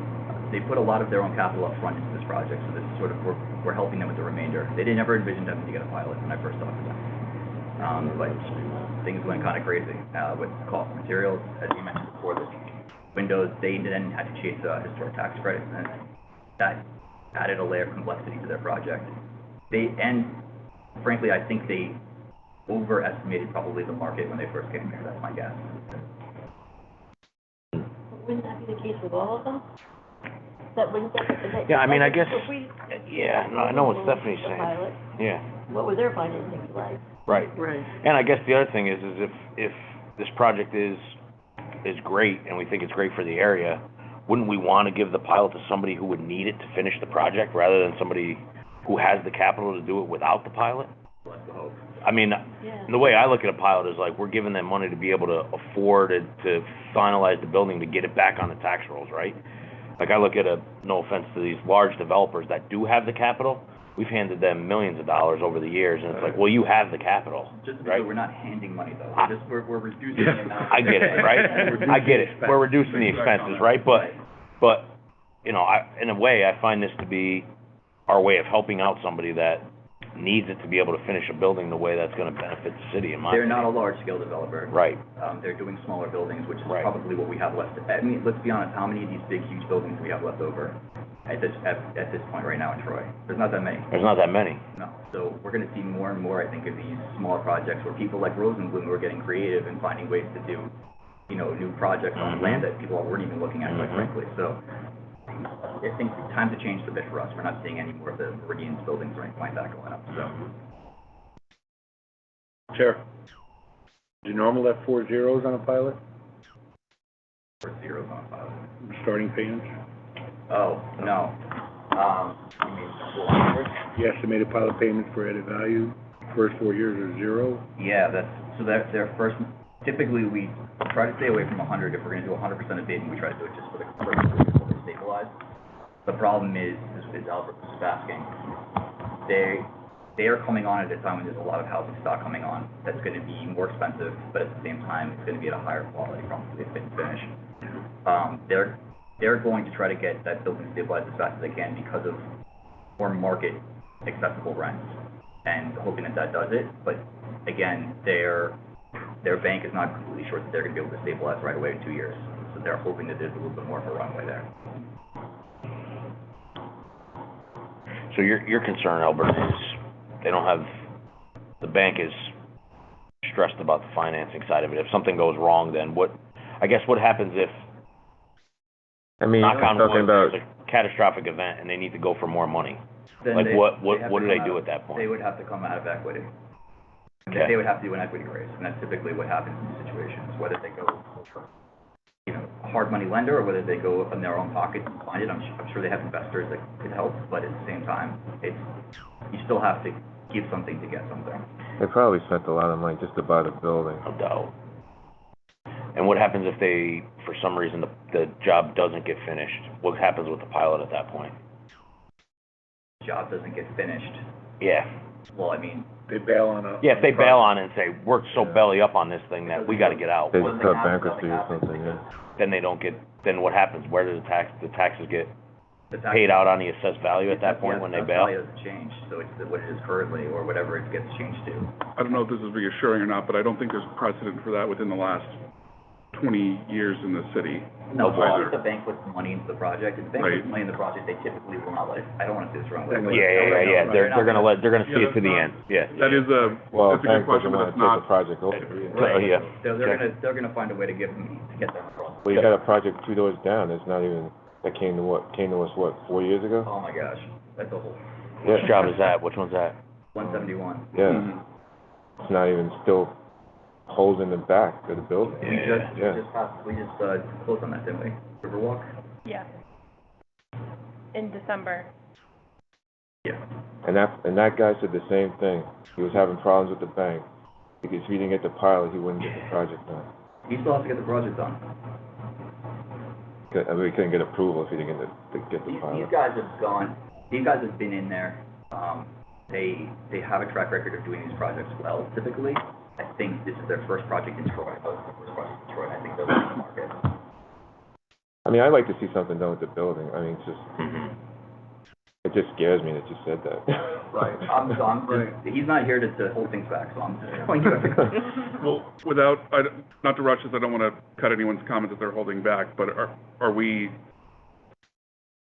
own capital up front into this project, so this is sort of, we're helping them with the remainder. They didn't ever envision having to get a pilot when I first talked to them. But things went kind of crazy, with cost of materials, as you mentioned before, the windows, they then had to chase, historic tax credits, and that added a layer of complexity to their project. And frankly, I think they overestimated probably the market when they first came here, that's my guess. Wouldn't that be the case with all of them? That wouldn't that? Yeah, I mean, I guess, If we- yeah, no, I know what Stephanie's the saying. pilot, Yeah, what was their financing like? right. Right. And I guess the other thing is if this project is great and we think it's great for the area, wouldn't we want to give the pilot to somebody who would need it to finish the project rather than somebody who has the capital to do it without the pilot? That's the hope. I mean, Yeah. the way I look at a pilot is like, we're giving them money to be able to afford it, to finalize the building, to get it back on the tax rolls, right? Like, I look at no offense to these large developers that do have the capital, we've handed them millions of dollars over the years, and it's like, well, you have the capital, Just to be right? clear, we're not handing money though, we're reducing the amount. I get it, right? I get it, we're reducing the expenses, right? But, you know, in a way, I find this to be our way of helping out somebody that needs it to be able to finish a building the way that's gonna benefit the city, in my They're opinion. not a large-scale developer. Right. They're doing smaller buildings, which is Right. probably what we have left. I mean, let's be honest, how many of these big, huge buildings do we have left over at this point right now in Troy? There's not that many. There's not that many. No. So we're gonna see more and more, I think, of these smaller projects where people like Rosenblum who are getting creative and finding ways to do, you know, new projects on land that people weren't even looking at, quite frankly. So I think times have changed a bit for us. We're not seeing any more of the Meridian's buildings or anything like that going up, so. Sheriff, do you normally have 4 zeros on a pilot, We're zeros on pilot. starting payments? Oh, no. You mean, well, The estimated pilot payments for added value, first 4 years are 0? yeah, that's their first, typically we try to stay away from 100. If we're gonna do 100% of bidding, we try to do it just for the first 4 years while they stabilize. The problem is Albert was asking, they are coming on at a time when there's a lot of housing stock coming on that's gonna be more expensive, but at the same time, it's gonna be at a higher quality probably fit and finish. They're going to try to get that building stabilized as fast as they can because of more market accessible rents and hoping that does it. But again, their bank is not completely sure that they're gonna be able to stabilize right away in 2 years. So they're hoping that there's a little bit more of a runway there. So your concern, Albert, is the bank is stressed about the financing side of it. If something goes wrong, then what happens if, I mean, knock on talking wood, about, there's a catastrophic event and they need to go for more money? Then Like, they- what have do to they come do out- at that point? They would have to come out of equity. Okay. They would have to do an equity raise, and that's typically what happens in these situations, whether they go for, you know, a hard money lender, or whether they go in their own pocket and find it. I'm sure they have investors that could help, but at the same time, you still have to give something to get something. they probably spent a lot of money just to buy the building. No doubt. And what happens if for some reason, the job doesn't get finished? What happens with the pilot at that point? Job doesn't get finished. Yeah. Well, I mean, They bail on a... Yeah, if they bail on it and say, we're so belly up on this thing that we gotta get out, They Well, just nothing cut happens, bankruptcy or nothing something, yeah. then they don't get, then what happens? Where do the taxes get the tax. paid out on the assessed value at that point Yeah, when they the bail? value doesn't change, so it's what it is currently, or whatever it gets changed to. I don't know if this is reassuring or not, but I don't think there's precedent for that within the last 20 years in the city. No, well, Either. if the bank puts money into the project, if the bank Right. puts money in the project, they typically will not let, I don't wanna say this wrong, but. Yeah. They're gonna see it to the end, yeah. That is Well, that's a good bank question, doesn't but wanna it's take the not. project over either. Oh, yeah. They're gonna find a way to get them across. Well, you got a project 2 doors down, it's not even, that came to us, 4 years ago? Oh my gosh, that's a whole, Which job is that? Which one's that? 171. Yeah, Mhm. it's not even still holes in the back of the building. Yeah. We just closed on that, didn't we? Riverwalk? Yeah. In December. Yeah. And that guy said the same thing, he was having problems with the bank, because if he didn't get the pilot, he wouldn't get the project done. He still has to get the project done. I mean, he couldn't get approval if he didn't get the These pilot. guys have been in there They have a track record of doing these projects well, typically. I think this is their first project in Troy, I think they'll be in the market. I mean, I'd like to see something done with the building. I mean, it's just, it just scares me that you said that. Right. He's not here to hold things back, so I'm just going to. Well, not to rush this, I don't want to cut anyone's comments that they're holding back, but are we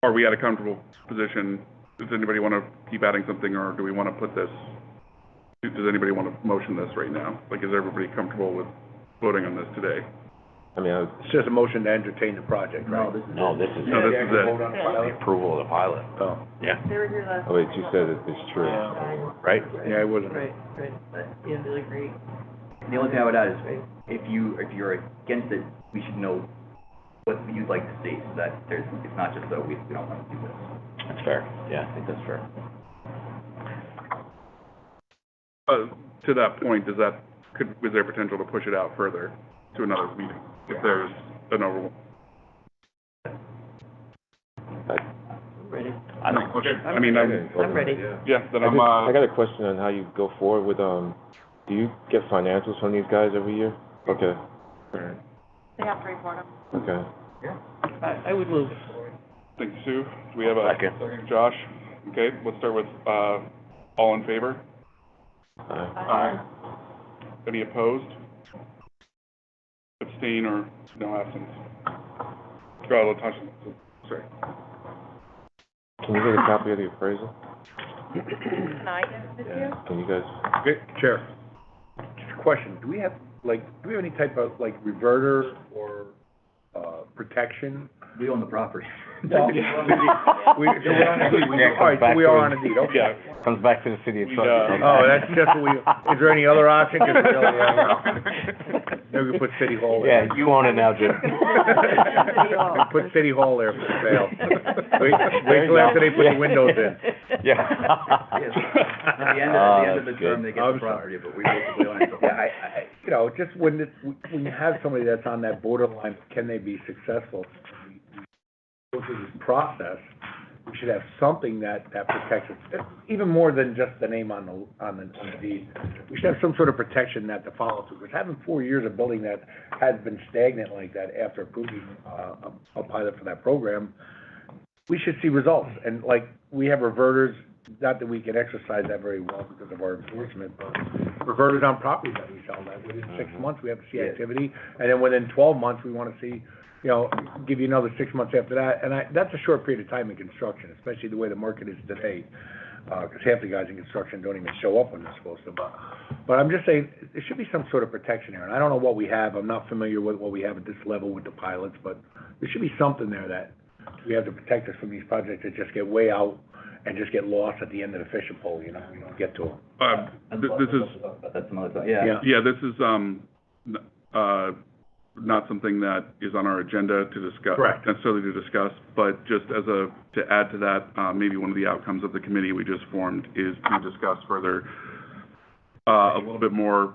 at a comfortable position? Does anybody want to keep adding something, or do we want to put this, does anybody want to motion this right now? Like, is everybody comfortable with voting on this today? I mean, It's just a motion to entertain the project, right? No, this is No, this is it. the approval of the pilot. Oh, Yeah, They were here last. oh wait, you said it's true. right? yeah, it wasn't. Right, but, yeah, really great. The only thing I would add is, if you're against it, we should know what you'd like to see, so that it's not just that we don't want to do this. That's fair. Yeah, I think that's fair. To that point, is there potential to push it out further to another meeting if there's an over? Ready. I don't, Okay, I mean, I'm ready. yeah, then I got a question on how you go forward with, do you get financials from these guys every year? Okay, alright, They have to report them. okay. I would move. thank you, Sue. Do we have a Second. Josh? Okay, let's start with, all in favor? Alright. Any opposed? Abstain or no absence? Latasha, sorry. Can you get a copy of the appraisal? Can I give it to you? Can you guys? Okay, Chair. Just a question, do we have any type of, reverter or, protection? We own the property. We are on a deed, okay. Yeah. Comes back to the city of Troy. Oh, that's just what is there any other option? 'Cause maybe we could put City Hall there. Yeah, you own it now, Jim. Put City Hall there for sale. Wait till after they put the windows in. Yeah. Yes. At the end of the term, they get I'm the property, but we basically own it. Yeah, just when you have somebody that's on that borderline, can they be successful? Go through this process, we should have something that protects it, even more than just the name on the deed. We should have some sort of protection that to follow through, because having 4 years of building that has been stagnant like that after approving a pilot for that program, we should see results. And we have reverters, not that we can exercise that very well because of our enforcement, but reverters on properties that we sell, that within 6 months, we have to see activity, and then within 12 months, we want to see, give you another 6 months after that, and that's a short period of time in construction, especially the way the market is today, because half the guys in construction don't even show up when they're supposed to, but I'm just saying, there should be some sort of protection here, and I don't know what we have, I'm not familiar with what we have at this level with the pilots, but there should be something there that we have to protect us from these projects that just get way out and just get lost at the end of the fishing pole, we don't get to them. This is, That's some other thought, yeah. yeah, this is, not something that is on our agenda to discuss. Correct. Necessarily to discuss, but just to add to that, maybe one of the outcomes of the committee we just formed is to discuss further, a little bit more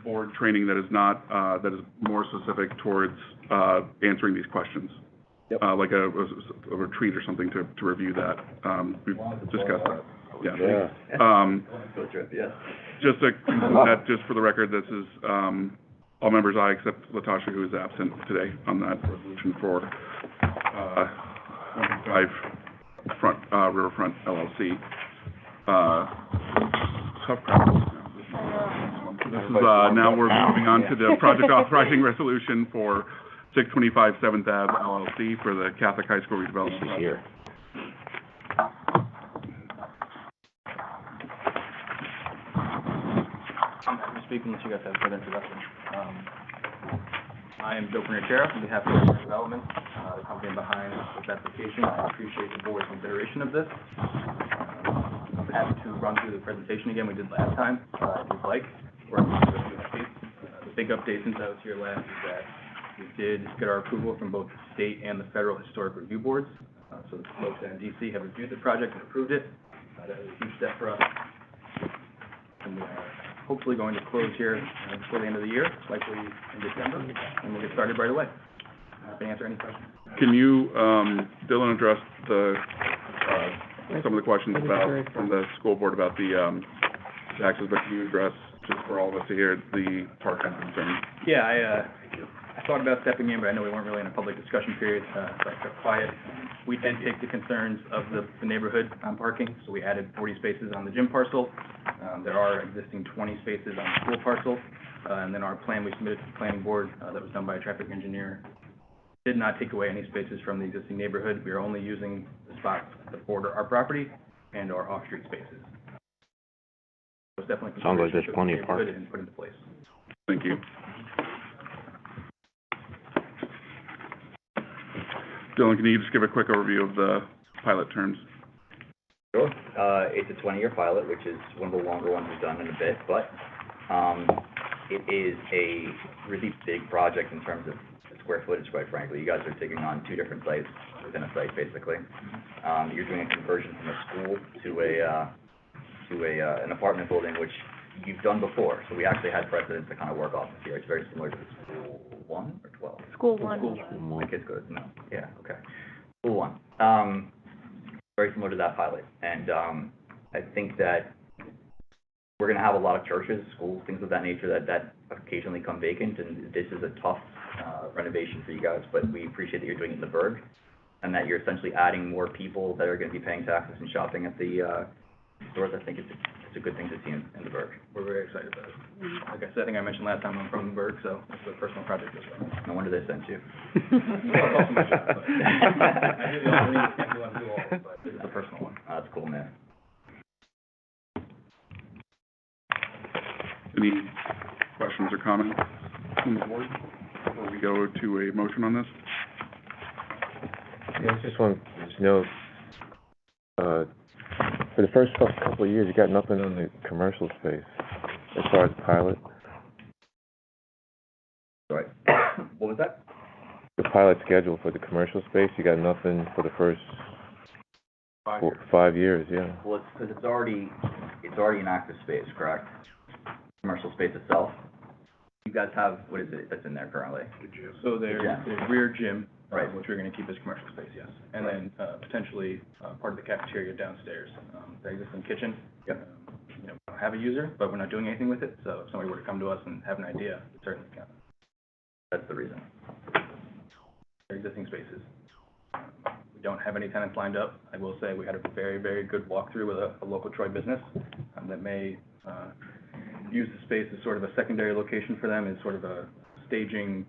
board training that is not, that is more specific towards, answering these questions. Yep. Like a retreat or something to review that. We've discussed that, yeah. Field trip, yes. Just to conclude that, just for the record, this is, all members aye except Latasha, who is absent today on that resolution for, 155 Riverfront LLC. Tough crowd. This is, now we're moving on to the project authorizing resolution for 625 7th Ave LLC for the Catholic High School redevelopment. She's here. I'm speaking unless you guys have further introduction. I am Joe Pernachero on behalf of River Development, the company behind this application. I appreciate the board's consideration of this. I'm happy to run through the presentation again we did last time, if you'd like. Or the big update since I was here last is that we did get our approval from both the state and the federal historic review boards. So the folks in DC have reviewed the project and approved it. That was a huge step for us. And we are hopefully going to close here before the end of the year, likely in December, and we'll get started right away. Happy to answer any questions. Can you, Dylan, address the, some of the questions about, from the school board about the, taxes, but can you address, just for all of us to hear, the part-time concern? Yeah, I thought about stepping in, but I know we weren't really in a public discussion period, so I kept quiet. We did take the concerns of the neighborhood on parking, so we added 40 spaces on the gym parcel. There are existing 20 spaces on the school parcel, and then our plan we submitted to the planning board, that was done by a traffic engineer, did not take away any spaces from the existing neighborhood. We are only using the spots that border our property and our off-street spaces. So it's definitely Sounds like there's plenty of parking. and put into place. Thank you. Dylan, can you just give a quick overview of the pilot terms? Sure. It's a 20-year pilot, which is one of the longer ones we've done in a bit, but it is a really big project in terms of square footage, quite frankly. You guys are taking on 2 different sites within a site, basically. You're doing a conversion from a school to an apartment building, which you've done before. So we actually had precedents to kind of work off of here. It's very similar to School 1 or 12? School 1. My kid's good. No. Yeah, okay. School 1. Very similar to that pilot. And I think that we're going to have a lot of churches, schools, things of that nature that occasionally come vacant, and this is a tough renovation for you guys, but we appreciate that you're doing it in the Berg, and that you're essentially adding more people that are going to be paying taxes and shopping at the stores. I think it's a good thing to see in the Berg. We're very excited about it. Like I said, I think I mentioned last time I'm from the Berg, so it's a personal project as well. No wonder they sent you. Well, it's also my job, but I do the other things, can't do all, but this is a personal one. That's cool, man. Any questions or comments from the board before we go to a motion on this? Yeah, I just want to know, for the first couple of years, you got nothing on the commercial space as far as pilot. Right. What was that? The pilot schedule for the commercial space, you got nothing for the first 5 years, yeah. Well, it's because it's already an active space, correct? Commercial space itself. You guys have, what is it that's in there currently? So there's rear gym, Right. which we're going to keep as commercial space, yes. And then potentially part of the cafeteria downstairs, the existing kitchen. Yep. We don't have a user, but we're not doing anything with it, so if somebody were to come to us and have an idea, we certainly can. That's the reason. They're existing spaces. We don't have any tenants lined up. I will say we had a very, very good walkthrough with a local Troy business that may use the space as sort of a secondary location for them, as sort of a staging,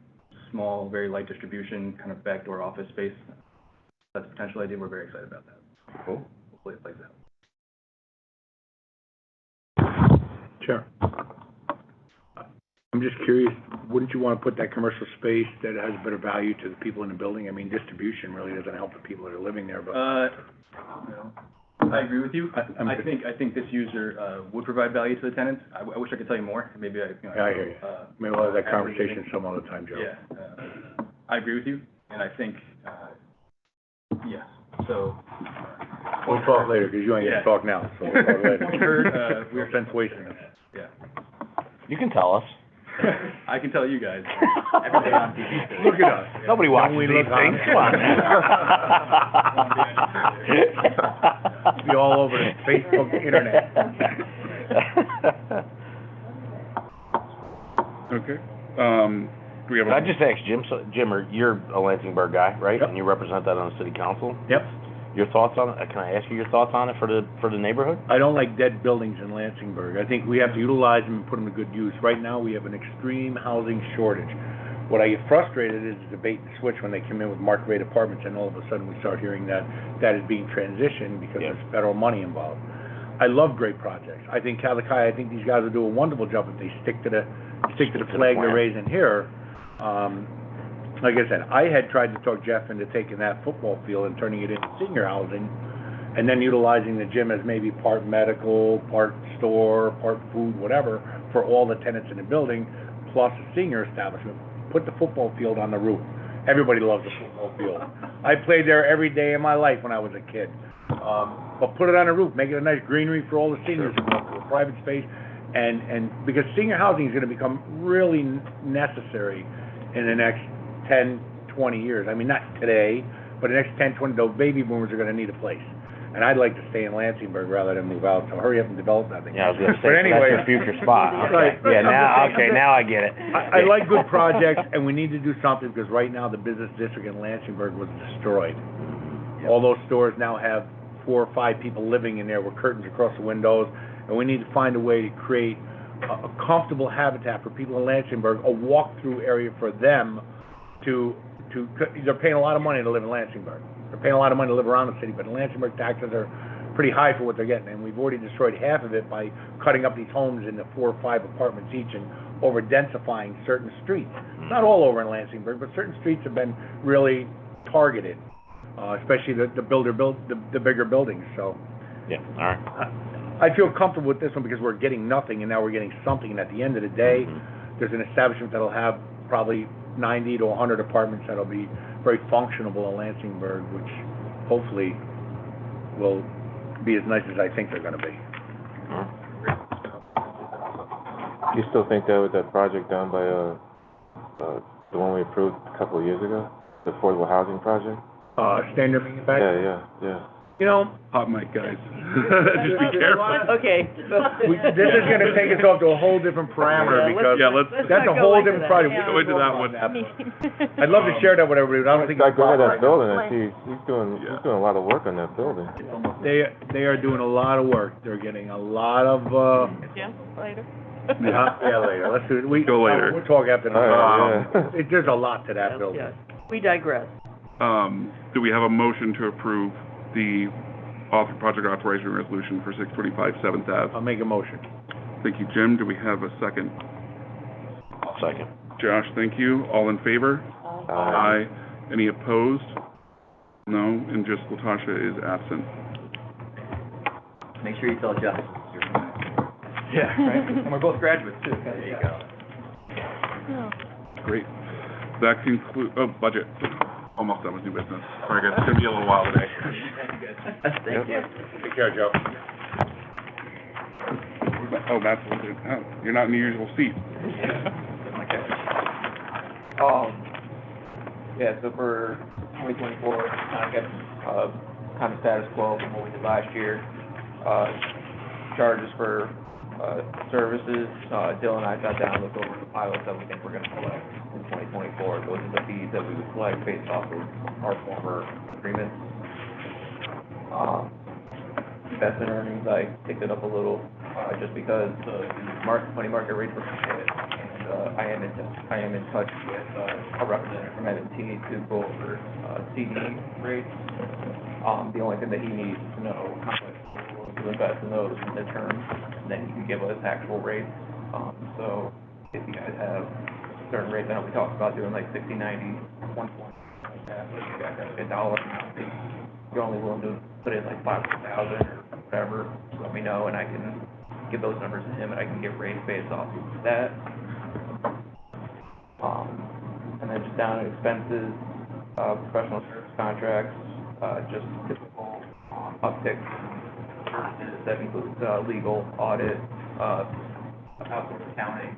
small, very light distribution, kind of backdoor office space. That's a potential idea. We're very excited about that. Cool. Hopefully it plays out. Sure. I'm just curious, wouldn't you want to put that commercial space that has better value to the people in the building? I mean, distribution really doesn't help the people that are living there, but. I agree with you. I'm I good. think this user would provide value to the tenants. I wish I could tell you more. Maybe Yeah, I hear you. Maybe we'll have that conversation some other time, Joe. Yeah, I agree with you, and I think, yes, so. We'll talk later, because you ain't gonna talk now, so we'll talk later. We heard, No sense wasting this. Yeah. You can tell us. I can tell you guys. Everything on TV. Look at us. Nobody watches we these look things. honest? Come on. Be all over the Facebook, internet. Okay. Do we have Can I just ask Jim, you're a Lansingburg guy, right? Yep. And you represent that on the city council? Yep. Your thoughts on it? Can I ask you your thoughts on it for the neighborhood? I don't like dead buildings in Lansingburg. I think we have to utilize them and put them to good use. Right now, we have an extreme housing shortage. What I get frustrated is the bait and switch when they come in with market rate apartments, and all of a sudden we start hearing that is being transitioned because Yeah. there's federal money involved. I love great projects. I think Calachi, I think these guys will do a wonderful job if they stick to the flag they're plan. raising here. Like I said, I had tried to talk Jeff into taking that football field and turning it into senior housing, and then utilizing the gym as maybe part medical, part store, part food, whatever, for all the tenants in the building, plus a senior establishment. Put the football field on the roof. Everybody loves the football field. I played there every day of my life when I was a kid. But put it on the roof, make it a nice greenery for all the seniors to go to, a private space, and because senior housing is gonna become really necessary in the next 10, 20 years. I mean, not today, but the next 10, 20, those baby boomers are gonna need a place. and I'd like to stay in Lansingburg rather than move out, so hurry up and develop that thing. Yeah, I was gonna say, But that's anyway, your future spot, okay, Right. yeah, now I get it. I like good projects, and we need to do something, because right now, the business district in Lansingburg was destroyed. All those stores now have 4 or 5 people living in there with curtains across the windows, and we need to find a way to create a comfortable habitat for people in Lansingburg, a walk-through area for them to, they're paying a lot of money to live in Lansingburg. They're paying a lot of money to live around the city, but Lansingburg taxes are pretty high for what they're getting, and we've already destroyed half of it by cutting up these homes into 4 or 5 apartments each and over-densifying certain streets. Not all over in Lansingburg, but certain streets have been really targeted, especially the bigger buildings, so. Yeah, all right. I feel comfortable with this one because we're getting nothing, and now we're getting something, and at the end of the day, there's an establishment that'll have probably 90 to 100 apartments that'll be very functionable in Lansingburg, which hopefully will be as nice as I think they're gonna be. You still think that with that project down by, the one we approved a couple of years ago, the affordable housing project? Standard manufacturing? Yeah. You know, Hot mic, guys. Just be careful. Okay. this is gonna take us off to a whole different parameter, because Yeah, let's that's a whole different project. We go into that one. I'd love to share that with everybody, but I don't think. I go to that building and see, he's doing a lot of work on that building. They are doing a lot of work. They're getting a lot of, Yeah, later. yeah, later. Let's do it. Go later. We'll talk after the. All right, yeah. There's a lot to that building. Yes, we digress. Do we have a motion to approve the project authorization resolution for 625 7th Ave? I'll make a motion. Thank you, Jim. Do we have a second? Second. Josh, thank you. All in favor? Aye. Any opposed? No, and just Latasha is absent. Make sure you tell Jeff. Yeah, right, and we're both graduates too. There you go. Great. That concludes, budget. Almost done with new business. Sorry, guys, it's gonna be a little while today. Thank you. Take care, Joe. Oh, Matt's, you're not in your usual seat. Yeah, so for 2024, kind of kept, kind of status quo from what we did last year. Charges for, services, Dylan and I sat down and looked over the pilots that we think we're gonna collect in 2024. Those are the fees that we would collect based off of our former agreements. Investment earnings, I picked it up a little, just because the money market rates were hit. And, I am in touch with, a representative from M&T to go over, CD rates. The only thing that he needs to know how much we're willing to invest in those in the terms, and then he can give us actual rates. So if you guys have certain rates, I know we talked about doing like 60, 90, 120, like that, but if you guys have a dollar amount, if you're only willing to put in like 5,000 or whatever, just let me know, and I can give those numbers to him, and I can get rates based off of that. And then just down to expenses, professional service contracts, just typical uptick services that includes legal, audit, outsourced accounting,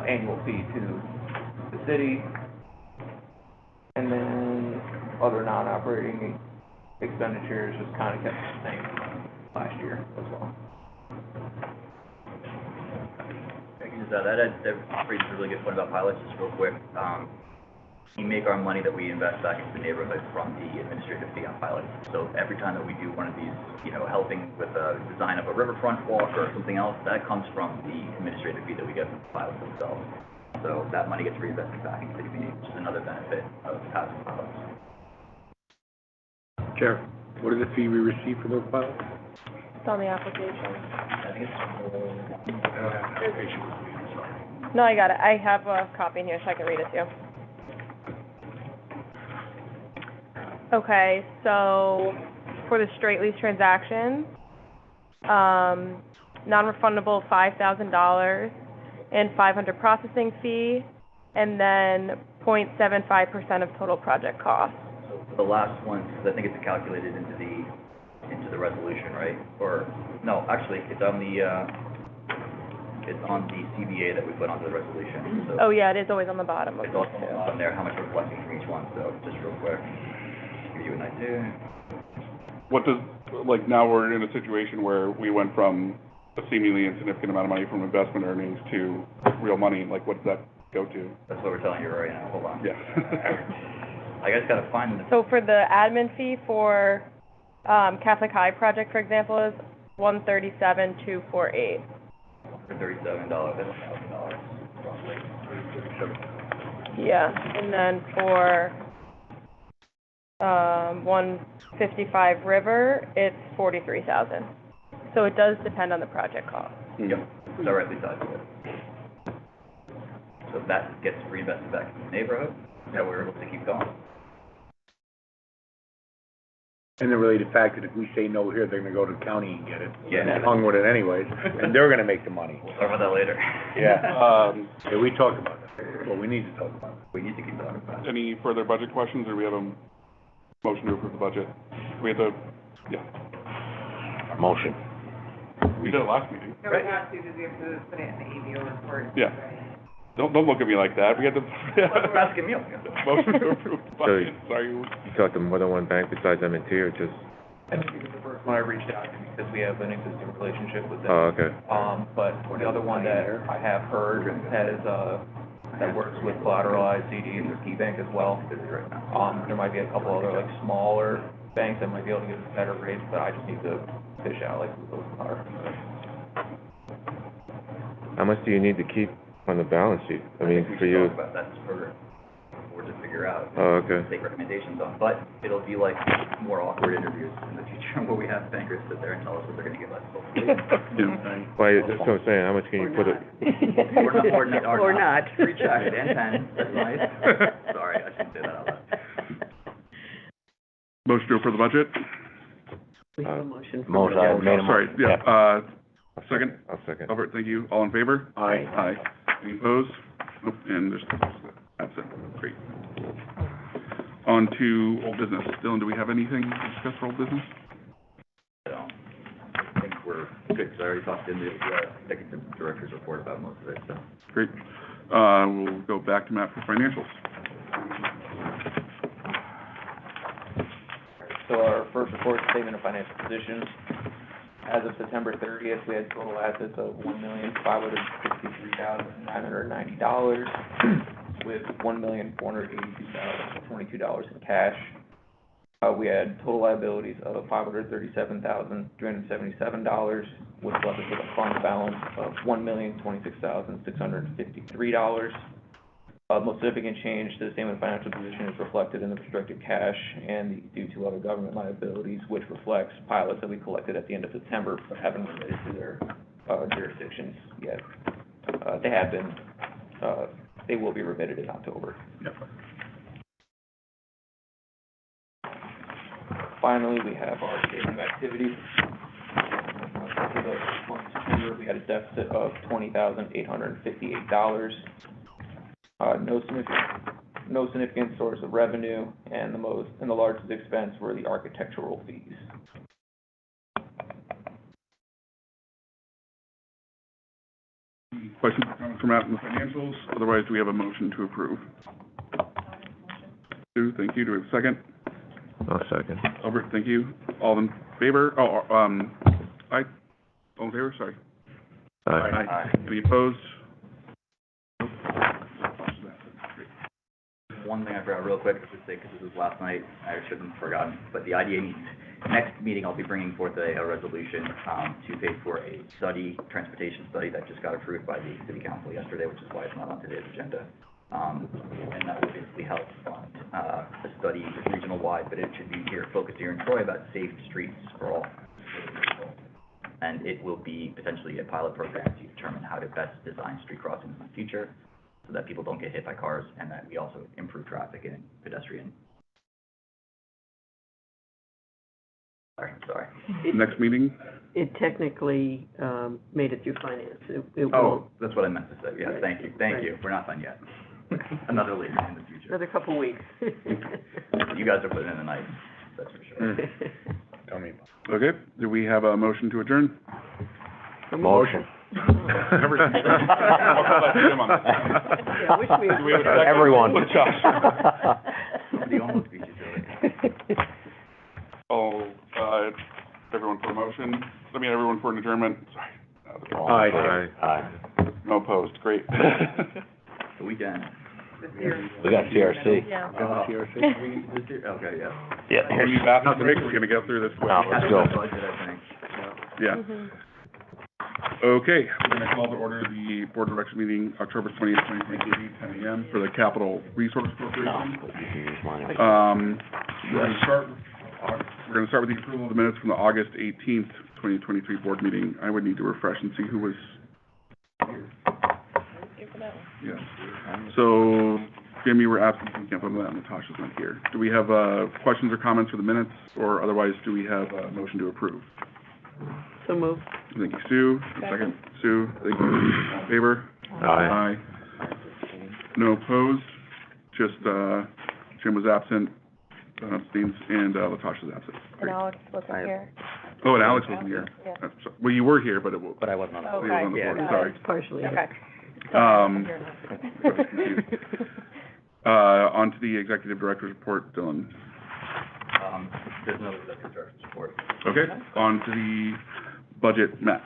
annual fee to the city, and then other non-operating expenditures just kind of kept the same last year as well. That raises a really good point about pilots, just real quick. We make our money that we invest back into the neighborhood from the administrative fee on pilots. So every time that we do one of these, helping with the design of a riverfront walk or something else, that comes from the administrative fee that we get from the pilots themselves. So that money gets reinvested back into the community, which is another benefit of having pilots. Sheriff, what is the fee we receive for those pilots? It's on the application. I think it's No, I got it. I have a copy in here, so I can read it to you. Okay, so for the straight lease transactions, non-refundable $5,000 and $500 processing fee, and then 0.75% of total project cost. So for the last one, because I think it's calculated into the resolution, right? Or no, actually, it's on the CBA that we put onto the resolution. So Oh yeah, it is always on the bottom of it's it also too. on there how much we're collecting from each one. So just real quick, give you an idea. what does, like, now we're in a situation where we went from a seemingly insignificant amount of money from investment earnings to real money, like, what does that go to? That's what we're telling you right now, hold on. Yeah. I just gotta find the, So for the admin fee for, Catholic High project, for example, is $137,248. for $37, that's $1,000 roughly. Yeah, and then for, 155 River, it's 43,000. So it does depend on the project cost. Yep, directly tied to it. So if that gets reinvested back in the neighborhood, that we're able to keep going. And the related fact that if we say no here, they're gonna go to the county and get it. Yeah. And hung with it anyways, and they're gonna make the money. We'll talk about that later. Yeah. Yeah, we talked about that. Well, we need to talk about it. We need to keep talking about it. Any further budget questions, or we have a motion to approve the budget? We have to, yeah, Motion. we did it last meeting. No, we have to, because we have to put it in the ABO report. Yeah. Don't look at me like that, we had to. We're asking you. Motion to approve the budget, sorry. You talked to more than one bank besides M&T, or just, I think it was the first one I reached out to because we have an existing relationship with them. oh, okay. But the other one that I have heard has, that works with collateralized CDs or KeyBank as well. There might be a couple other like smaller banks that might be able to give us better rates, but I just need to fish out like who those are. How much do you need to keep on the balance sheet? I mean, think for we should you, talk about that for the board to figure out. oh, okay. Take recommendations on, but it'll be like more awkward interviews in the future where we have bankers sit there and tell us what they're gonna give us. Well, that's what I'm saying, how much can you put it? Or not. Free check and pen, that's nice. Sorry, I shouldn't say that out loud. Motion to approve the budget? We have a motion. Motion, I made a Sorry, motion. yeah, second? I'll second. Albert, thank you. All in favor? Aye. Aye. Any opposed? Nope, and there's absent. Great. On to old business. Dylan, do we have anything to discuss for old business? So, I think we're good, because I already talked in the executive director's report about most of it, so. Great. We'll go back to Matt for financials. So our first report, statement of financial position. As of September 30th, we had total assets of $1,563,990, with $1,482,022 in cash. We had total liabilities of $537,377, which left us with a fund balance of $1,026,653. Most significant change to the statement of financial position is reflected in the restricted cash and due to other government liabilities, which reflects pilots that we collected at the end of September but haven't remitted to their jurisdictions yet. They have been, they will be remitted in October. Yep. Finally, we have our statement of activities. For the month of September, we had a deficit of $20,858. No significant source of revenue, and the largest expense were the architectural fees. Questions or comments from Matt on the financials? Otherwise, do we have a motion to approve? Sue, thank you. Do we have a second? I'll second. Albert, thank you. All in favor? Aye. All in favor? Sorry. Aye. Any opposed? One thing I forgot real quick, I should say, because this was last night, I shouldn't have forgotten, but the IDA needs, next meeting, I'll be bringing forth a resolution, to pay for a study, transportation study that just got approved by the city council yesterday, which is why it's not on today's agenda. And that will basically help fund, a study regional-wide, but it should be focused here in Troy about safe streets for all. And it will be potentially a pilot program to determine how to best design street crossings in the future, so that people don't get hit by cars, and that we also improve traffic and pedestrian. Sorry. Next meeting? It technically, made it through finance. It Oh, won't, that's what I meant to say, yeah, Right. thank you, We're not done yet. Another later in the future. another couple weeks. You guys are putting in the night, that's for sure. Tell me. Okay. Do we have a motion to adjourn? Motion. I'll call that Jim on that. Yeah, I wish we- Do we have a second? Everyone. Look, Josh. The almost beat you to it. Oh, everyone for a motion, everyone for an adjournment, sorry. Aye. Aye. No opposed, great. The weekend. We got CRC. Yeah. CRC? Okay, yeah. Yeah. Are we bathroom break, or we're gonna get through this quick? No, let's go. Budget, I think. Yeah. Mhm. Okay, we're gonna call to order the board direction meeting, October 20th, 2023, 10 a.m. for the Capital Resource Corporation. But you can use mine. We're gonna start with the approval of the minutes from the August 18th, 2023 board meeting. I would need to refresh and see who was here. Yeah. So, Jim, you were absent, you can't vote on that, Natasha's not here. Do we have, questions or comments for the minutes, or otherwise, do we have a motion to approve? So moved. Thank you, Sue. Second, Sue. Thank you. All in favor? Aye. No opposed. Just, Jim was absent, abstains, and Latasha's absent. And Great. Alex wasn't here. Oh, and Alex wasn't here. Yeah. Well, you were here, but it was. But I wasn't on the Okay. You were on the board, Yeah. sorry. Partially. Okay. On to the executive director's report, Dylan. There's no executive director's report. Okay, on to the budget, Matt.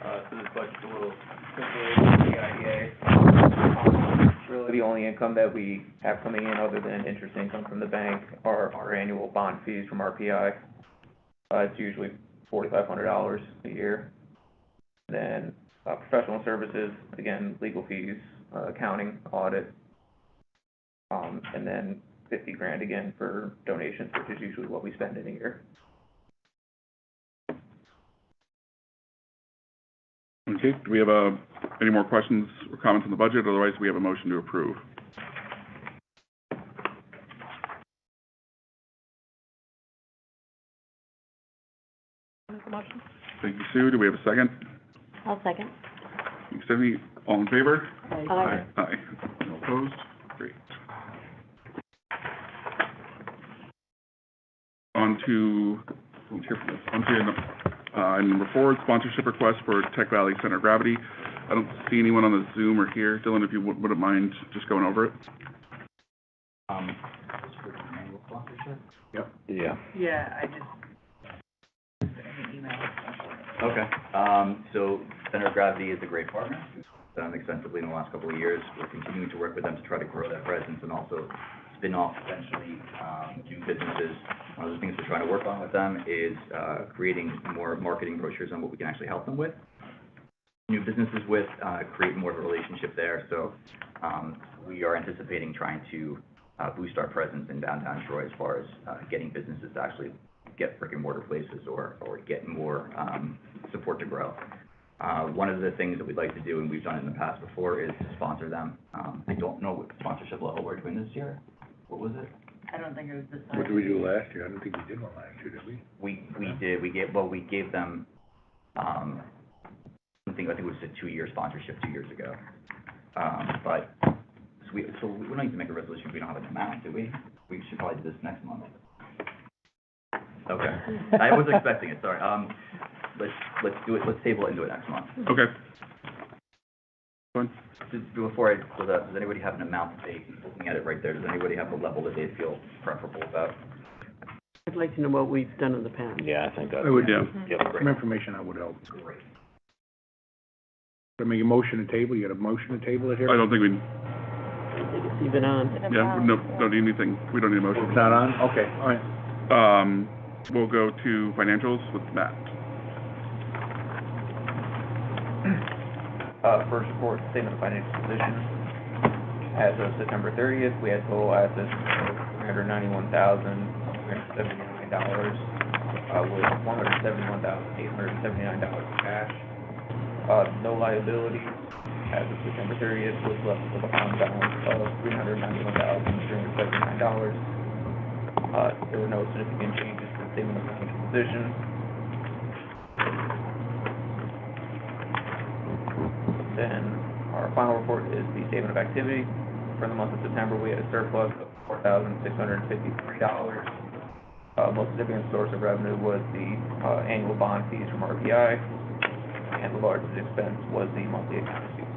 So this budget's a little simpler than the IDA. Really, the only income that we have coming in other than interest income from the bank are our annual bond fees from RPI. It's usually $4,500 a year. Then, professional services, again, legal fees, accounting, audit. And then $50,000 again for donations, which is usually what we spend in a year. Okay, do we have any more questions or comments on the budget? Otherwise, we have a motion to approve. Thank you, Sue. Do we have a second? I'll second. Thank you, Stephanie. All in favor? Aye. Aye. No opposed? Great. On to number 4, sponsorship request for Tech Valley Center of Gravity. I don't see anyone on the Zoom or here. Dylan, if you wouldn't mind just going over it. Annual sponsorship? Yep. Yeah. Yeah, I just, an email. Okay, so Center of Gravity is a great partner. We've done them extensively in the last couple of years. We're continuing to work with them to try to grow that presence and also spin off potentially new businesses. One of the things we're trying to work on with them is creating more marketing brochures on what we can actually help them with. New businesses with, create more of a relationship there. So we are anticipating trying to boost our presence in downtown Troy as far as getting businesses to actually get brick and mortar places or get more support to grow. One of the things that we'd like to do, and we've done it in the past before, is to sponsor them. I don't know what sponsorship level we're doing this year. What was it? I don't think it was decided. What did we do last year? I don't think we did one last year, did we? We did. We gave them, I think it was a 2-year sponsorship 2 years ago. But, so we don't need to make a resolution if we don't have an amount, do we? We should probably do this next month. Okay. I was expecting it, sorry. Let's do it, let's table it and do it next month. Okay. Fine. Before I close out, does anybody have an amount that they, looking at it right there, does anybody have a level that they feel preferable about? I'd like to know what we've done in the past. Yeah, I think that's. I would, Yeah. Yep. some information that would help. Great. I make a motion to table, you got a motion to table it here? I don't think we, I think it's even on. yeah, no, don't need anything. We don't need a motion. It's not on? Okay, all right. We'll go to financials with Matt. First report, statement of financial position. As of September 30th, we had total assets of $391,370 million, with $171,879 in cash. No liabilities. As of September 30th, was left with a fund balance of $391,379. There were no significant changes to the statement of financial position. Then our final report is the statement of activity. For the month of September, we had a surplus of $4,653. Most significant source of revenue was the annual bond fees from RPI, and the largest expense was the monthly accounting fees.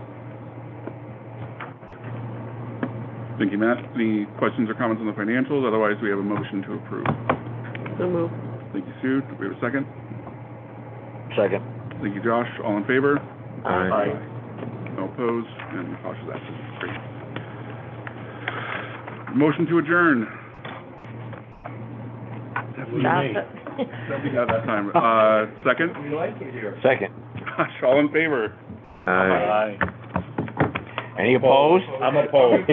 Thank you, Matt. Any questions or comments on the financials? Otherwise, we have a motion to approve. So move. Thank you, Sue. Do we have a second? Second. Thank you, Josh. All in favor? Aye. No opposed, and cautious absent. Great. Motion to adjourn. That'll be done that time. Second? We like it here. Second. Josh, all in favor? Aye. Any opposed? I'm opposed.